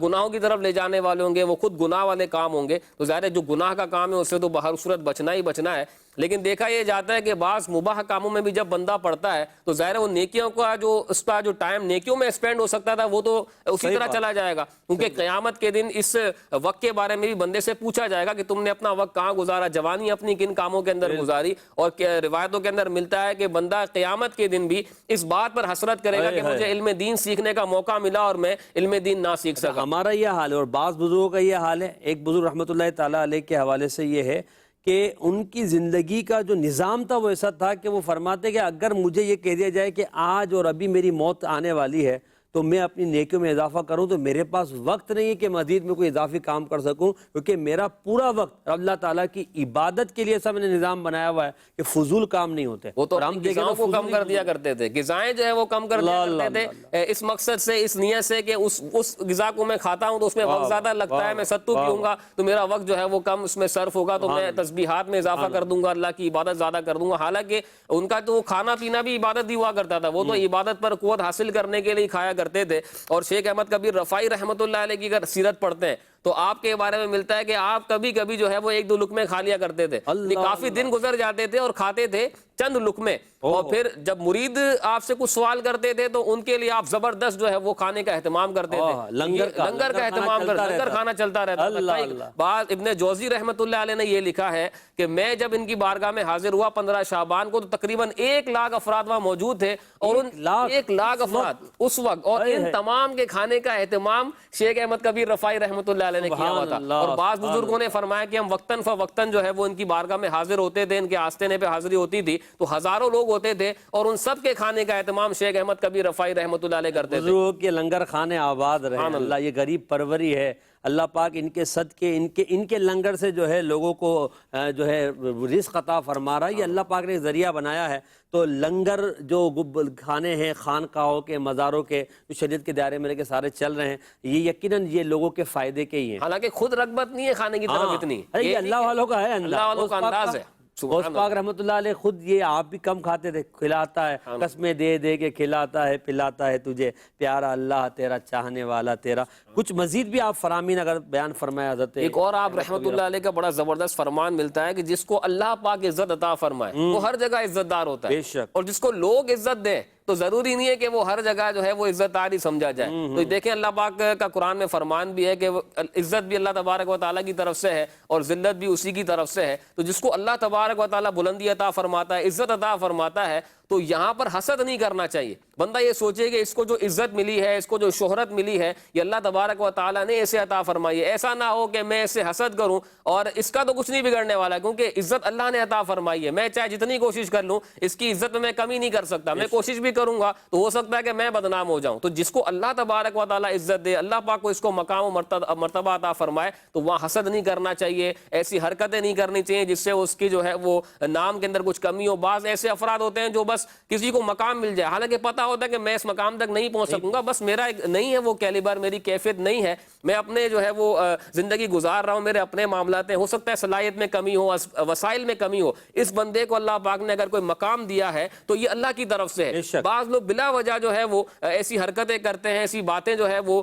گناہوں کی طرف لے جانے والے ہوں گے, وہ خود گناہ والے کام ہوں گے. تو ظاہر ہے جو گناہ کا کام ہے اس سے تو بہر صورت بچنا ہی بچنا ہے, لیکن دیکھا یہ جاتا ہے کہ بعض مباح کاموں میں بھی جب بندہ پڑتا ہے تو ظاہر ہے وہ نیکیوں کا جو اس کا جو ٹائم نیکیوں میں اسپینڈ ہو سکتا تھا وہ تو اسی طرح چلا جائے گا, کیونکہ قیامت کے دن اس وقت کے بارے میں بھی بندے سے پوچھا جائے گا کہ تم نے اپنا وقت کہاں گزارا, جوانی اپنی کن کاموں کے اندر گزاری. اور روایتوں کے اندر ملتا ہے کہ بندہ قیامت کے دن بھی اس بات پر حسرت کرے گا کہ مجھے علم دین سیکھنے کا موقع ملا اور میں علم دین نہ سیکھ سکا. ہمارا یہ حال ہے اور بعض بزرگوں کا یہ حال ہے. ایک بزرگ رحمۃ اللہ تعالیٰ علیہ کے حوالے سے یہ ہے کہ ان کی زندگی کا جو نظام تھا وہ ایسا تھا کہ وہ فرماتے کہ اگر مجھے یہ کہہ دیا جائے کہ آج اور ابھی میری موت آنے والی ہے تو میں اپنی نیکیوں میں اضافہ کروں تو میرے پاس وقت نہیں ہے کہ مزید میں کوئی اضافی کام کر سکوں، کیونکہ میرا پورا وقت اللہ تعالیٰ کی عبادت کے لیے ایسا میں نے نظام بنایا ہوا ہے کہ فضول کام نہیں ہوتے۔ وہ تو ہم دیکھیں غذاؤں کو کم کر دیا کرتے تھے، غذائیں جو ہے وہ کم کر دیا کرتے تھے اس مقصد سے، اس نیت سے کہ اس غذا کو میں کھاتا ہوں تو اس میں وقت زیادہ لگتا ہے، میں ستو پیوں گا تو میرا وقت جو ہے وہ کم اس میں صرف ہوگا، تو میں تسبیحات میں اضافہ کر دوں گا، اللہ کی عبادت زیادہ کر دوں گا۔ حالانکہ ان کا تو کھانا پینا بھی عبادت ہی ہوا کرتا تھا، وہ تو عبادت پر قوت حاصل کرنے کے لیے کھایا کرتے تھے۔ اور شیخ احمد کبیر رفاعی رحمۃ اللہ علیہ کی اگر سیرت پڑھتے ہیں تو آپ کے بارے میں ملتا ہے کہ آپ کبھی کبھی جو ہے وہ 1-2 لقمے کھا لیا کرتے تھے، کافی دن گزر جاتے تھے اور کھاتے تھے چند لقمے، اور پھر جب مرید آپ سے کچھ سوال کرتے تھے تو ان کے لیے آپ زبردست جو ہے وہ کھانے کا اہتمام کرتے تھے، لنگر کا اہتمام کرتے، لنگر کھانا چلتا رہتا تھا۔ بعض ابن جوزی رحمۃ اللہ علیہ نے یہ لکھا ہے کہ میں جب ان کی بارگاہ میں حاضر ہوا 15 شعبان کو تو تقریباً 1 لاکھ افراد وہاں موجود تھے، اور ان 1 لاکھ افراد اس وقت، اور ان تمام کے کھانے کا اہتمام شیخ احمد کبیر رفاعی رحمۃ اللہ علیہ نے کیا ہوا تھا۔ اور بعض بزرگوں نے فرمایا کہ ہم وقتاً فوقتاً جو ہے وہ ان کی بارگاہ میں حاضر ہوتے تھے، ان کے آستینے پہ حاضری ہوتی تھی تو ہزاروں لوگ ہوتے تھے، اور ان سب کے کھانے کا اہتمام شیخ احمد کبیر رفاعی رحمۃ اللہ علیہ کرتے تھے۔ بزرگوں کے لنگر خانے آباد رہے، اللہ یہ غریب پروری ہے، اللہ پاک ان کے صدقے ان کے لنگر سے جو ہے لوگوں کو جو ہے رزق عطا فرما رہا ہے، یہ اللہ پاک نے ذریعہ بنایا ہے۔ تو لنگر جو کھانے ہیں خانقاہوں کے، مزاروں کے، جو شریعت کے دائرے میں کے سارے چل رہے ہیں، یہ یقیناً یہ لوگوں کے فائدے کے ہی ہیں، حالانکہ خود رغبت نہیں ہے کھانے کی طرف اتنی، یہ اللہ والوں کا ہے، اللہ والوں کا انداز ہے۔ غوث پاک رحمۃ اللہ علیہ خود یہ آپ بھی کم کھاتے تھے، کھلاتا ہے، قسمیں دے دے کے کھلاتا ہے پلاتا ہے تجھے پیارا اللہ تیرا چاہنے والا تیرا۔ کچھ مزید بھی آپ فرامین اگر بیان فرمائے حضرت۔ ایک اور آپ رحمۃ اللہ علیہ کا بڑا زبردست فرمان ملتا ہے کہ جس کو اللہ پاک عزت عطا فرمائے وہ ہر جگہ عزت دار ہوتا ہے، بے شک، اور جس کو لوگ عزت دیں تو ضروری نہیں ہے کہ وہ ہر جگہ جو ہے وہ عزت دار ہی سمجھا جائے۔ تو دیکھیں اللہ پاک کا قرآن میں فرمان بھی ہے کہ عزت بھی اللہ تبارک و تعالیٰ کی طرف سے ہے اور ذلت بھی اسی کی طرف سے ہے، تو جس کو اللہ تبارک و تعالیٰ بلندی عطا فرماتا ہے، عزت عطا فرماتا ہے، تو یہاں پر حسد نہیں کرنا چاہیے۔ بندہ یہ سوچے کہ اس کو جو عزت ملی ہے، اس کو جو شہرت ملی ہے، یہ اللہ تبارک و تعالیٰ نے اسے عطا فرمائی ہے، ایسا نہ ہو کہ میں اس سے حسد کروں اور اس کا تو کچھ نہیں بگڑنے والا، کیونکہ عزت اللہ نے عطا فرمائی ہے، میں چاہے جتنی کوشش کر لوں اس کی عزت میں کمی نہیں کر سکتا، میں کوشش بھی کروں گا تو ہو سکتا ہے کہ میں بدنام ہو جاؤں۔ تو جس کو اللہ تبارک و تعالیٰ عزت دے، اللہ پاک کو اس کو مقام و مرتبہ عطا فرمائے، تو وہاں حسد نہیں کرنا چاہیے، ایسی حرکتیں نہیں کرنی چاہیے جس سے اس کی جو ہے وہ نام کے اندر کچھ کمی ہو۔ بعض ایسے افراد ہوتے ہیں جو بس کسی کو مقام مل جائے، حالانکہ پتہ ہوتا ہے کہ میں اس مقام تک نہیں پہنچ سکوں گا، بس میرا نہیں ہے وہ کیلیبر، میری کیفیت نہیں ہے، میں اپنے جو ہے وہ زندگی گزار رہا ہوں، میرے اپنے معاملات ہیں، ہو سکتا ہے صلاحیت میں کمی ہو، وسائل میں کمی ہو، اس بندے کو اللہ پاک نے اگر کوئی مقام دیا ہے تو یہ اللہ کی طرف سے ہے۔ بعض لوگ بلا وجہ جو ہے وہ ایسی حرکتیں کرتے ہیں، ایسی باتیں جو ہے وہ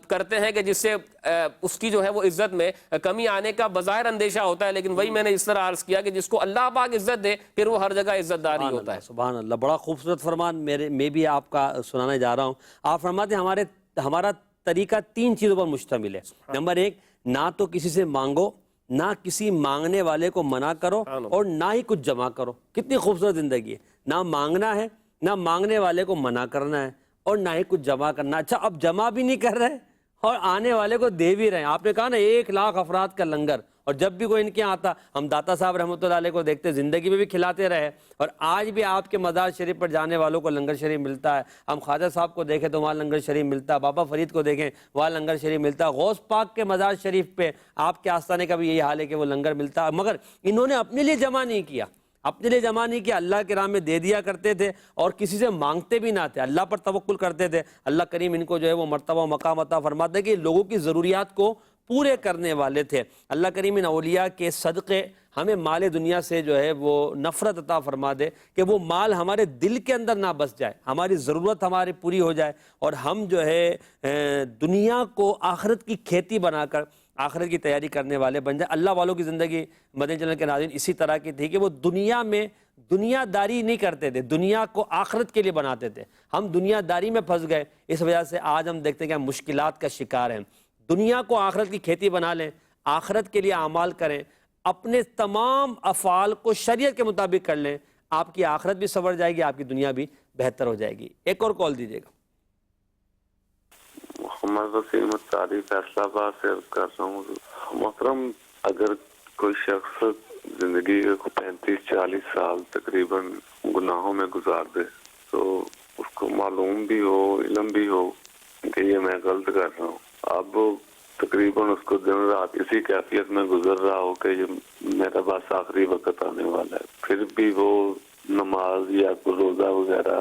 کرتے ہیں کہ جس سے اس کی جو ہے وہ عزت میں کمی آنے کا بظاہر اندیشہ ہوتا ہے، لیکن وہی میں نے اس طرح عرض کیا کہ جس کو اللہ پاک عزت دے پھر وہ ہر جگہ عزت دار ہی ہوتا ہے۔ سبحان اللہ، بڑا خوبصورت فرمان میں بھی آپ کا سنانے جا رہا ہوں۔ آپ فرماتے ہیں ہمارا طریقہ 3 چیزوں پر مشتمل ہے۔ نمبر 1، نہ تو کسی سے مانگو، نہ کسی مانگنے والے کو منع کرو، اور نہ ہی کچھ جمع کرو۔ کتنی خوبصورت زندگی ہے، نہ مانگنا ہے، نہ مانگنے والے کو منع کرنا ہے، اور نہ ہی کچھ جمع کرنا۔ اچھا، اب جمع بھی نہیں کر رہے اور آنے والے کو دے بھی رہے ہیں۔ آپ نے کہا نا 1 لاکھ افراد کا لنگر، اور جب بھی کوئی ان کے آتا، ہم داتا صاحب رحمۃ اللہ علیہ کو دیکھتے زندگی میں بھی کھلاتے رہے، اور آج بھی آپ کے مزار شریف پر جانے والوں کو لنگر شریف ملتا ہے۔ ہم خواجہ صاحب کو دیکھیں تو وہاں لنگر شریف ملتا ہے، بابا فرید کو دیکھیں وہاں لنگر شریف ملتا ہے، غوث پاک کے مزار شریف پہ آپ کے آستانے کا بھی یہی حال ہے کہ وہ لنگر ملتا ہے، مگر انہوں نے اپنے لیے جمع نہیں کیا، اپنے لیے جمع نہیں کیا، اللہ کے راہ میں دے دیا کرتے تھے اور کسی سے مانگتے بھی نہ تھے، اللہ پر توکل کرتے تھے۔ اللہ کریم ان کو جو ہے وہ مرتبہ و مقام عطا فرماتے کہ لوگوں کی ضروریات کو پورے کرنے والے تھے۔ اللہ کریم ان اولیاء کے صدقے ہمیں مال دنیا سے جو ہے وہ نفرت عطا فرما دے، کہ وہ مال ہمارے دل کے اندر نہ بس جائے، ہماری ضرورت ہماری پوری ہو جائے، اور ہم جو ہے دنیا کو آخرت کی کھیتی بنا کر آخرت کی تیاری کرنے والے بن جائے۔ اللہ والوں کی زندگی مدنی چینل کے ناظرین اسی طرح کی تھی کہ وہ دنیا میں دنیا داری نہیں کرتے تھے، دنیا کو آخرت کے لیے بناتے تھے۔ ہم دنیا داری میں پھنس گئے، اس وجہ سے آج ہم دیکھتے ہیں کہ ہم مشکلات کا شکار ہیں۔ دنیا کو آخرت کی کھیتی بنا لیں، آخرت کے لیے اعمال کریں، اپنے تمام افعال کو شریعت کے مطابق کر لیں، آپ کی آخرت بھی سنور جائے گی، آپ کی دنیا بھی بہتر ہو جائے گی۔ ایک اور کال دیجیے گا۔ محمد وسیم التاری فیصلہ آباد سے عرض کر رہا ہوں محترم، اگر کوئی شخص زندگی کو 35-40 سال تقریباً گناہوں میں گزار دے، تو اس کو معلوم بھی ہو، علم بھی ہو کہ یہ میں غلط کر رہا ہوں. اب تقریباً اس کو دن رات اسی کیفیت میں گزر رہا ہو کہ یہ میرا بس آخری وقت آنے والا ہے، پھر بھی وہ نماز یا کوئی روزہ وغیرہ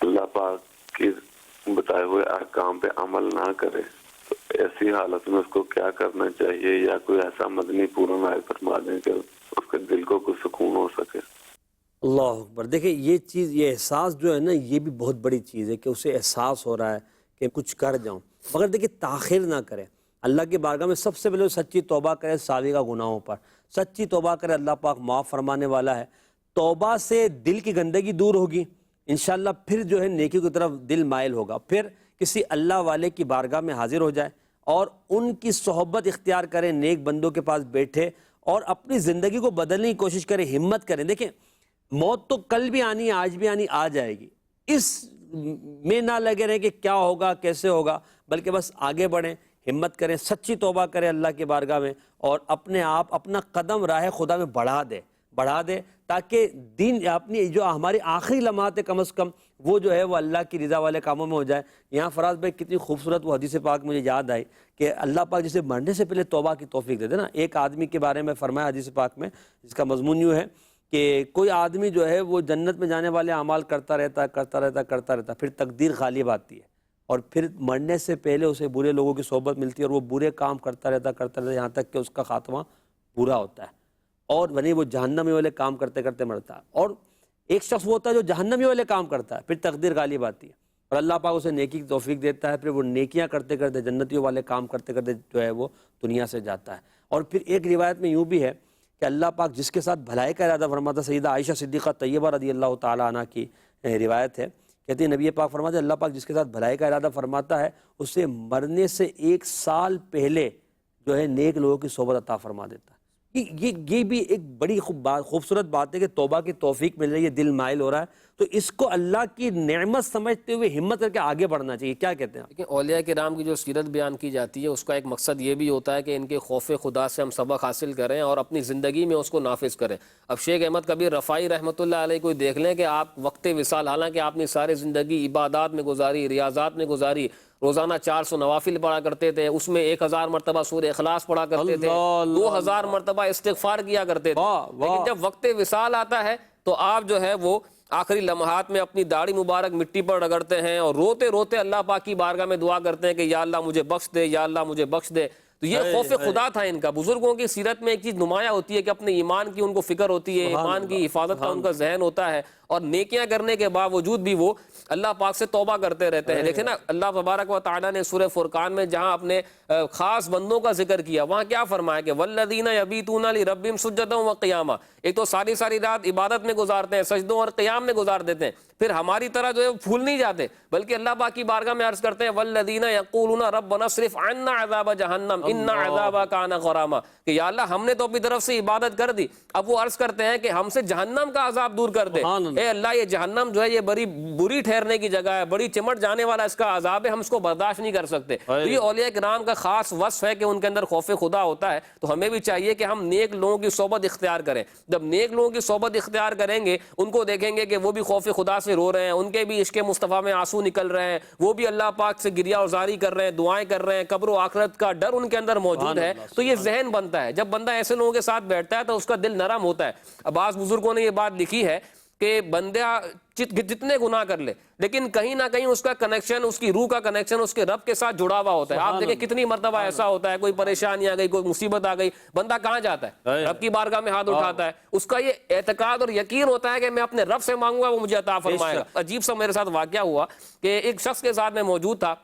اللہ پاک کی بتائے ہوئے احکام پہ عمل نہ کرے، تو ایسی حالت میں اس کو کیا کرنا چاہیے، یا کوئی ایسا مدنی پورا نائب فرما دیں کہ اس کے دل کو کچھ سکون ہو سکے. اللہ اکبر. دیکھیں یہ چیز، یہ احساس جو ہے نا، یہ بھی بہت بڑی چیز ہے کہ اسے احساس ہو رہا ہے کہ کچھ کر جاؤں، مگر دیکھیں تاخیر نہ کرے. اللہ کی بارگاہ میں سب سے پہلے سچی توبہ کرے سابقہ گناہوں پر، سچی توبہ کرے. اللہ پاک معاف فرمانے والا ہے. توبہ سے دل کی گندگی دور ہوگی انشاءاللہ، پھر جو ہے نیکی کی طرف دل مائل ہوگا. پھر کسی اللہ والے کی بارگاہ میں حاضر ہو جائے اور ان کی صحبت اختیار کرے، نیک بندوں کے پاس بیٹھے اور اپنی زندگی کو بدلنے کی کوشش کرے، ہمت کریں. دیکھیں موت تو کل بھی آنی ہے، آج بھی آنی، آ جائے گی. اس میں نہ لگے رہیں کہ کیا ہوگا کیسے ہوگا، بلکہ بس آگے بڑھیں، ہمت کریں، سچی توبہ کریں اللہ کی بارگاہ میں، اور اپنے آپ اپنا قدم راہ خدا میں بڑھا دے تاکہ دین اپنی جو ہماری آخری لمحات کم از کم وہ جو ہے وہ اللہ کی رضا والے کاموں میں ہو جائے. یہاں فراز بھائی کتنی خوبصورت وہ حدیث پاک مجھے یاد آئی کہ اللہ پاک جسے مرنے سے پہلے توبہ کی توفیق دے دے نا. ایک آدمی کے بارے میں فرمایا حدیث پاک میں، جس کا مضمون یوں ہے کہ کوئی آدمی جو ہے وہ جنت میں جانے والے اعمال کرتا رہتا، پھر تقدیر غالب آتی ہے اور پھر مرنے سے پہلے اسے برے لوگوں کی صحبت ملتی ہے اور وہ برے کام کرتا رہتا یہاں تک کہ اس کا خاتمہ برا ہوتا ہے، اور یعنی وہ جہنمی والے کام کرتے کرتے مرتا ہے. اور ایک شخص وہ ہوتا ہے جو جہنمی والے کام کرتا ہے، پھر تقدیر غالب آتی ہے اور اللہ پاک اسے نیکی کی توفیق دیتا ہے، پھر وہ نیکیاں کرتے کرتے جنتیوں والے کام کرتے کرتے جو ہے وہ دنیا سے جاتا ہے. اور پھر ایک روایت میں یوں بھی ہے کہ اللہ پاک جس کے ساتھ بھلائی کا ارادہ فرماتا، سیدہ عائشہ صدیقہ طیبہ رضی اللہ تعالیٰ عنہ کی روایت ہے، کہتی ہے نبی پاک فرماتے ہیں اللہ پاک جس کے ساتھ بھلائی کا ارادہ فرماتا ہے اسے مرنے سے 1 سال پہلے جو ہے نیک لوگوں کی صحبت عطا فرما دیتا ہے. یہ بھی ایک بڑی خوبصورت بات ہے کہ توبہ کی توفیق مل رہی ہے، دل مائل ہو رہا ہے، تو اس کو اللہ کی نعمت سمجھتے ہوئے ہمت کر کے آگے بڑھنا چاہیے. کیا کہتے ہیں؟ لیکن اولیاء کرام کی جو سیرت بیان کی جاتی ہے اس کا ایک مقصد یہ بھی ہوتا ہے کہ ان کے خوف خدا سے ہم سبق حاصل کریں اور اپنی زندگی میں اس کو نافذ کریں. اب شیخ احمد کبیر رفاعی رحمۃ اللہ علیہ کو دیکھ لیں کہ آپ وقت وصال، حالانکہ آپ نے ساری زندگی عبادات میں گزاری، ریاضات میں گزاری، روزانہ 400 نوافل پڑھا کرتے تھے، اس میں 1000 مرتبہ سورہ اخلاص پڑھا کرتے تھے، 2000 مرتبہ استغفار کیا کرتے تھے. لیکن جب وقت وصال آتا ہے تو آپ جو ہے وہ آخری لمحات میں اپنی داڑھی مبارک مٹی پر رگڑتے ہیں اور روتے روتے اللہ پاک کی بارگاہ میں دعا کرتے ہیں کہ یا اللہ مجھے بخش دے، یا اللہ مجھے بخش دے. تو یہ خوف خدا تھا ان کا. بزرگوں کی سیرت میں ایک چیز نمایاں ہوتی ہے کہ اپنے ایمان کی ان کو فکر ہوتی ہے، ایمان کی حفاظت کا ان کا ذہن ہوتا ہے، اور نیکیاں کرنے کے باوجود بھی وہ اللہ پاک سے توبہ کرتے رہتے ہیں. دیکھیں نا اللہ تبارک و تعالیٰ نے سورہ فرقان میں جہاں اپنے خاص بندوں کا ذکر کیا وہاں کیا فرمایا کہ والذین یبیتون لربہم سجدا وقیاما. ایک تو ساری رات عبادت میں گزارتے ہیں، سجدوں اور قیام میں گزار دیتے ہیں، پھر ہماری طرح جو ہے پھول نہیں جاتے بلکہ اللہ پاک کی بارگاہ میں عرض کرتے ہیں والذین یقولون ربنا اصرف عنا عذاب جہنم ان عذابها کان غراما، کہ یا اللہ ہم نے تو اپنی طرف سے عبادت کر دی، اب وہ عرض کرتے ہیں کہ ہم سے جہنم کا عذاب دور کر دے. اے اللہ یہ جہنم جو ہے یہ بڑی بری ٹھہرنے کی جگہ ہے، بڑی چمٹ جانے والا اس کا عذاب ہے، ہم اس کو برداشت نہیں کر سکتے. تو یہ اولیاء کرام کا خاص وصف ہے کہ ان کے اندر خوف خدا ہوتا ہے. تو ہمیں بھی چاہیے کہ ہم نیک لوگوں کی صحبت اختیار کریں. جب نیک لوگوں کی صحبت اختیار کریں گے ان کو دیکھیں گے کہ وہ بھی خوف خدا سے رو رہے ہیں، ان کے بھی عشق مصطفیٰ میں آنسو نکل رہے ہیں، وہ بھی اللہ پاک سے گریہ ازاری کر رہے ہیں، دعائیں کر رہے ہیں، قبر و آخرت کا ڈر ان کے اندر موجود ہے. تو یہ ذہن بنتا ہے. جب بندہ ایسے لوگوں کے ساتھ بیٹھتا ہے تو اس کا دل نرم ہوتا ہے. اب بعض بزرگوں نے یہ بات لکھی ہے کہ بندہ جتنے گناہ کر لے لیکن کہیں نہ کہیں اس کا کنیکشن، اس کی روح کا کنیکشن اس کے رب کے ساتھ جڑا ہوا ہوتا ہے. آپ دیکھیں کتنی مرتبہ ایسا ہوتا ہے، کوئی پریشانی آ گئی، کوئی مصیبت آ گئی، بندہ کہاں جاتا ہے؟ رب کی بارگاہ میں ہاتھ اٹھاتا ہے. اس کا یہ اعتقاد اور یقین ہوتا ہے کہ میں اپنے رب سے مانگوں گا وہ مجھے عطا فرمائے گا. عجیب سا میرے ساتھ واقعہ ہوا کہ ایک شخص کے ساتھ میں موجود تھا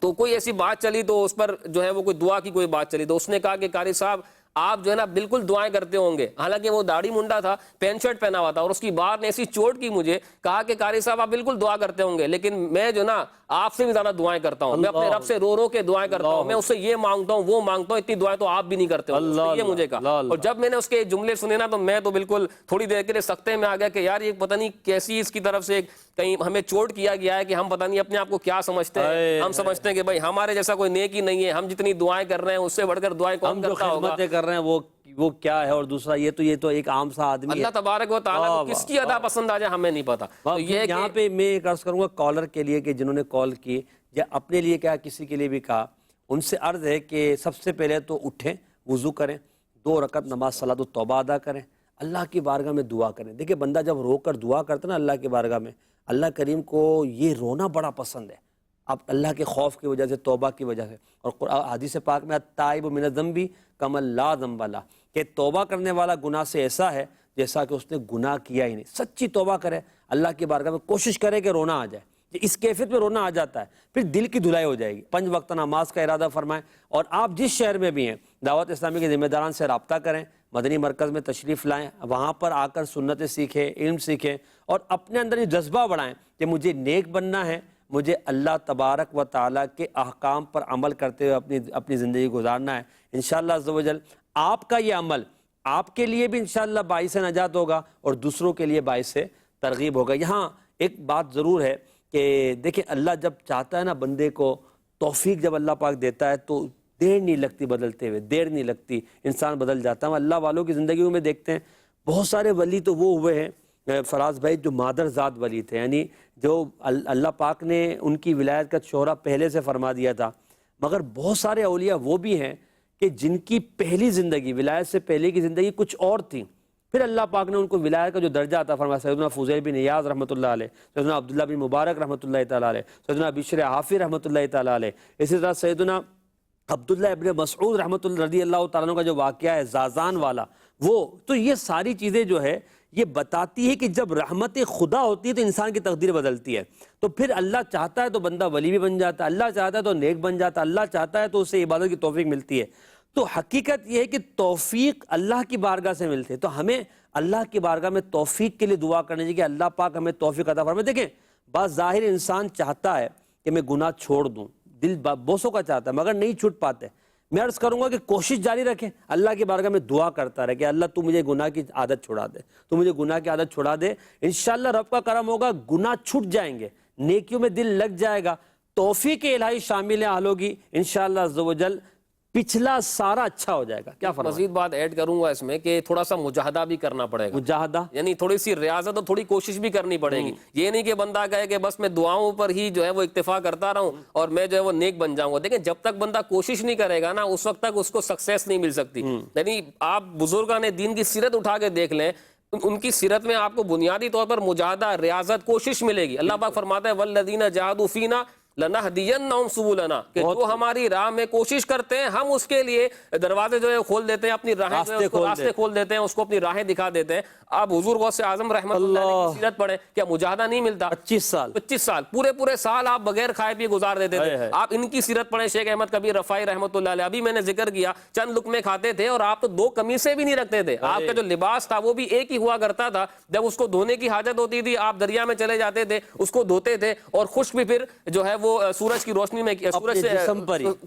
تو کوئی ایسی بات چلی تو اس پر جو ہے وہ کوئی دعا کی کوئی بات چلی تو اس نے کہا کہ قاری صاحب آپ جو ہے نا بالکل دعائیں کرتے ہوں گے. حالانکہ وہ داڑھی منڈا تھا، پینٹ شرٹ پہنا ہوا تھا، اور اس کی بات نے ایسی چوٹ کی مجھے، کہا کہ قاری صاحب آپ بالکل دعا کرتے ہوں گے لیکن میں جو نا آپ سے بھی زیادہ دعائیں کرتا ہوں، میں اپنے رب سے رو رو کے دعائیں کرتا ہوں، میں اس سے یہ مانگتا ہوں وہ مانگتا ہوں، اتنی دعائیں تو آپ بھی نہیں کرتے ہو. یہ مجھے کہا. اور جب میں نے اس کے جملے سنے نا تو میں تو بالکل تھوڑی دیر کے لیے سکتے میں آ گیا کہ یار یہ پتہ نہیں کیسی اس کی طرف سے کہیں ہمیں چوٹ کیا گیا ہے کہ ہم پتہ نہیں اپنے آپ کو کیا سمجھتے ہیں. ہم سمجھتے ہیں کہ بھائی ہمارے جیسا کوئی نیک ہی نہیں ہے، ہم جتنی دعائیں کر رہے ہیں اس سے بڑھ کر دعائیں کون کرتا ہوگا. خدمتیں کر رہے ہیں وہ کیا ہے، اور دوسرا یہ تو ایک عام سا آدمی ہے. اللہ تبارک و تعالیٰ کو کس کی ادا پسند آ جائے ہمیں نہیں پتا. یہاں پہ میں ایک عرض کروں گا کالر کے لیے کہ جنہوں نے کال کی، یا اپنے لیے کہا کسی کے لیے بھی کہا، ان سے عرض ہے کہ سب سے پہلے تو اٹھیں، وضو کریں، 2 رکعت نماز صلاۃ التوبہ ادا کریں، اللہ کی بارگاہ میں دعا کریں۔ دیکھیں بندہ جب رو کر دعا کرتا نا اللہ کی بارگاہ میں، اللہ کریم کو یہ رونا بڑا پسند ہے، اب اللہ کے خوف کی وجہ سے، توبہ کی وجہ سے۔ اور حدیث پاک میں التائب من الذنب کمن لا ذنب لہ، کہ توبہ کرنے والا گناہ سے ایسا ہے جیسا کہ اس نے گناہ کیا ہی نہیں۔ سچی توبہ کرے، اللہ کی بارگاہ میں کوشش کرے کہ رونا آ جائے، اس کیفیت میں رونا آ جاتا ہے، پھر دل کی دھلائی ہو جائے گی۔ 5 وقت نماز کا ارادہ فرمائیں، اور آپ جس شہر میں بھی ہیں دعوت اسلامی کے ذمہ داران سے رابطہ کریں، مدنی مرکز میں تشریف لائیں، وہاں پر آ کر سنتیں سیکھیں، علم سیکھیں، اور اپنے اندر یہ جذبہ بڑھائیں کہ مجھے نیک بننا ہے، مجھے اللہ تبارک و تعالیٰ کے احکام پر عمل کرتے ہوئے اپنی زندگی گزارنا ہے۔ انشاءاللہ عز و جل آپ کا یہ عمل آپ کے لیے بھی انشاءاللہ باعث نجات ہوگا اور دوسروں کے لیے باعث ترغیب ہوگا۔ یہاں ایک بات ضرور ہے کہ دیکھیں اللہ جب چاہتا ہے نا بندے کو، توفیق جب اللہ پاک دیتا ہے تو دیر نہیں لگتی بدلتے ہوئے، دیر نہیں لگتی، انسان بدل جاتا ہے۔ ہم اللہ والوں کی زندگیوں میں دیکھتے ہیں بہت سارے ولی تو وہ ہوئے ہیں فراز بھائی جو مادر ذات ولی تھے، یعنی جو اللہ پاک نے ان کی ولایت کا شعرہ پہلے سے فرما دیا تھا، مگر بہت سارے اولیاء وہ بھی ہیں کہ جن کی پہلی زندگی، ولایت سے پہلے کی زندگی کچھ اور تھی، پھر اللہ پاک نے ان کو ولایت کا جو درجہ عطا فرمایا۔ سیدنا فضیل بن ایاض رحمۃ اللہ علیہ، سیدنا عبداللہ بن مبارک رحمۃ اللہ تعالیٰ علیہ، سیدنا بشر حافی رحمۃ اللہ تعالیٰ علیہ، اسی طرح سیدنا عبداللہ ابن مسعود رحمۃ اللہ رضی اللہ تعالیٰ عنہ کا جو واقعہ ہے زازان والا، وہ تو یہ ساری چیزیں جو ہے یہ بتاتی ہے کہ جب رحمت خدا ہوتی ہے تو انسان کی تقدیر بدلتی ہے۔ تو پھر اللہ چاہتا ہے تو بندہ ولی بھی بن جاتا ہے، اللہ چاہتا ہے تو نیک بن جاتا ہے، اللہ چاہتا ہے تو اسے عبادت کی توفیق ملتی ہے۔ تو حقیقت یہ ہے کہ توفیق اللہ کی بارگاہ سے ملتے، تو ہمیں اللہ کی بارگاہ میں توفیق کے لیے دعا کرنی چاہیے کہ اللہ پاک ہمیں توفیق عطا فرمائے۔ دیکھیں بعض ظاہر انسان چاہتا ہے کہ میں گناہ چھوڑ دوں، دل بوسوں کا چاہتا ہے مگر نہیں چھوٹ پاتے۔ میں عرض کروں گا کہ کوشش جاری رکھیں، اللہ کی بارگاہ میں دعا کرتا رہے کہ اللہ تو مجھے گناہ کی عادت چھڑا دے، تو مجھے گناہ کی عادت چھڑا دے، انشاءاللہ رب کا کرم ہوگا، گناہ چھٹ جائیں گے، نیکیوں میں دل لگ جائے گا، توفیق الہی شامل حال ہوگی، انشاءاللہ عز و جل پچھلا سارا اچھا ہو جائے گا۔ کیا فرمائیں؟ مزید بات ایڈ کروں گا اس میں کہ تھوڑا سا مجاہدہ بھی کرنا پڑے گا، مجاہدہ یعنی تھوڑی سی ریاضت اور تھوڑی کوشش بھی کرنی پڑے گی۔ یہ نہیں کہ بندہ کہے کہ بس میں دعاؤں پر ہی جو ہے وہ اکتفا کرتا رہوں اور میں جو ہے وہ نیک بن جاؤں گا۔ دیکھیں جب تک بندہ کوشش نہیں کرے گا نا اس وقت تک اس کو سکسیس نہیں مل سکتی۔ یعنی آپ بزرگان دین کی سیرت اٹھا کے دیکھ لیں، ان کی سیرت میں آپ کو بنیادی طور پر مجاہدہ، ریاضت، کوشش ملے گی۔ اللہ پاک فرماتا ہے والذین جاہدوا فینا لنہدینہم سبلنا، کہ جو ہماری راہ میں کوشش کرتے ہیں ہم اس کے لیے دروازے جو ہے کھول دیتے ہیں، اپنی راہیں راستے کھول دیتے ہیں، اس کو اپنی راہیں دکھا دیتے ہیں۔ آپ حضور غوث اعظم رحمۃ اللہ علیہ کی سیرت پڑھیں، کیا مجاہدہ نہیں ملتا؟ 25 سال پورے سال آپ بغیر کھائے پیے گزار دیتے تھے۔ آپ ان کی سیرت پڑھیں، شیخ احمد کبیر رفاعی رحمۃ اللہ علیہ، ابھی میں نے ذکر کیا چند لقمے کھاتے تھے اور آپ تو 2 قمیصیں بھی نہیں رکھتے تھے، آپ کا جو لباس تھا وہ بھی ایک ہی ہوا کرتا تھا، جب اس کو دھونے کی حاجت ہوتی تھی آپ دریا میں چلے جاتے تھے، اس کو دھوتے تھے اور خشک بھی پھر جو ہے وہ سورج کی روشنی میں سورج سے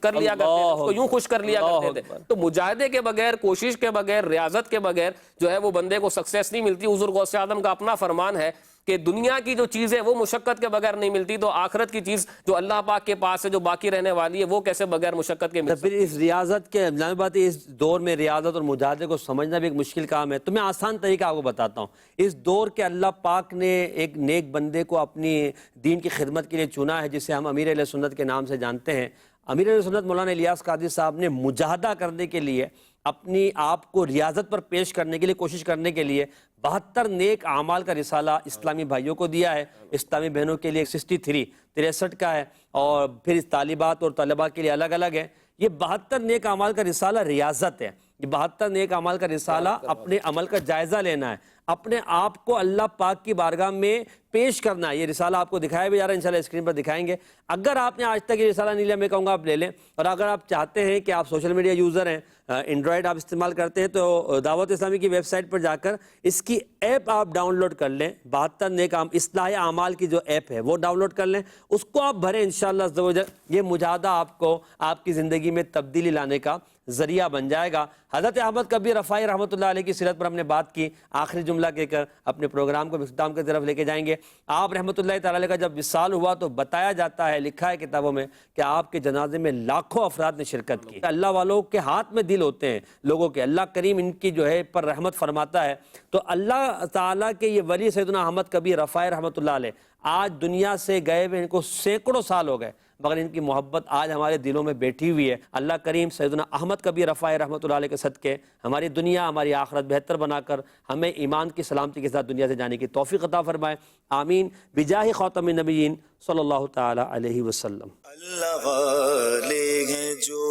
کر لیا کرتے تھے، اس کو یوں خشک کر لیا کرتے تھے۔ تو مجاہدے کے بغیر، کوشش کے بغیر، ریاضت کے بغیر جو ہے وہ بندے کو سکسیس نہیں ملتی۔ حضور غوث اعظم کا اپنا فرمان ہے کہ دنیا کی جو چیز ہے وہ مشقت کے بغیر نہیں ملتی، تو آخرت کی چیز جو اللہ پاک کے پاس ہے، جو باقی رہنے والی ہے، وہ کیسے بغیر مشقت کے مل سکتی ہے؟ پھر اس ریاضت کے بات ہے، اس دور میں ریاضت اور مجاہدے کو سمجھنا بھی ایک مشکل کام ہے۔ تو میں آسان طریقہ آپ کو بتاتا ہوں۔ اس دور کے اللہ پاک نے ایک نیک بندے کو اپنی دین کی خدمت کے لیے چنا ہے، جسے ہم امیر اہل سنت کے نام سے جانتے ہیں۔ امیر اہل سنت مولانا الیاس قادری صاحب نے مجاہدہ کرنے کے لیے، اپنی آپ کو ریاضت پر پیش کرنے کے لیے، کوشش کرنے کے لیے 72 نیک اعمال کا رسالہ اسلامی بھائیوں کو دیا ہے۔ اسلامی بہنوں کے لیے 63 کا ہے، اور پھر طالبات اور طلباء کے لیے الگ الگ ہے۔ یہ 72 نیک اعمال کا رسالہ ریاضت ہے۔ یہ 72 نیک اعمال کا رسالہ اپنے عمل کا جائزہ لینا ہے، اپنے آپ کو اللہ پاک کی بارگاہ میں پیش کرنا ہے۔ یہ رسالہ آپ کو دکھایا بھی جا رہا ہے، انشاءاللہ اسکرین پر دکھائیں گے۔ اگر آپ نے آج تک یہ رسالہ نہیں لیا، میں کہوں گا آپ لے لیں، اور اگر آپ چاہتے ہیں کہ آپ سوشل میڈیا یوزر ہیں، اینڈرائڈ آپ استعمال کرتے ہیں، تو دعوت اسلامی کی ویب سائٹ پر جا کر اس کی ایپ آپ ڈاؤن لوڈ کر لیں۔ 72 نیک اصلاح اعمال کی جو ایپ ہے وہ ڈاؤن لوڈ کر لیں، اس کو آپ بھریں، انشاءاللہ عز و جل یہ مجاہدہ آپ کو آپ کی زندگی میں تبدیلی لانے کا ذریعہ بن جائے گا۔ حضرت احمد کبیر رفاعی رحمۃ اللہ علیہ کی سیرت پر ہم نے بات کی، آخری جملہ کہہ کر اپنے پروگرام کو اختتام کی طرف لے کے جائیں گے۔ آپ رحمۃ اللہ تعالی علیہ کا جب وصال ہوا تو بتایا جاتا ہے، لکھا ہے کتابوں میں، کہ آپ کے جنازے میں لاکھوں افراد نے شرکت کی۔ اللہ والوں کے ہاتھ میں دل ہوتے ہیں لوگوں کے، اللہ کریم ان کی جو ہے پر رحمت فرماتا ہے۔ تو اللہ تعالیٰ کے یہ ولی سیدنا احمد کبیر رفاعی رحمۃ اللہ علیہ آج دنیا سے گئے ہوئے ان کو سینکڑوں سال ہو گئے، مگر ان کی محبت آج ہمارے دلوں میں بیٹھی ہوئی ہے۔ اللہ کریم سیدنا احمد کبیر رفاعی رحمۃ اللہ علیہ کے صدقے ہماری دنیا ہماری آخرت بہتر بنا کر ہمیں ایمان کی سلامتی کے ساتھ دنیا سے جانے کی توفیق عطا فرمائے، آمین، بجاہ خاتم النبیین صلی اللہ تعالی علیہ وسلم۔ اللہ والے ہیں جو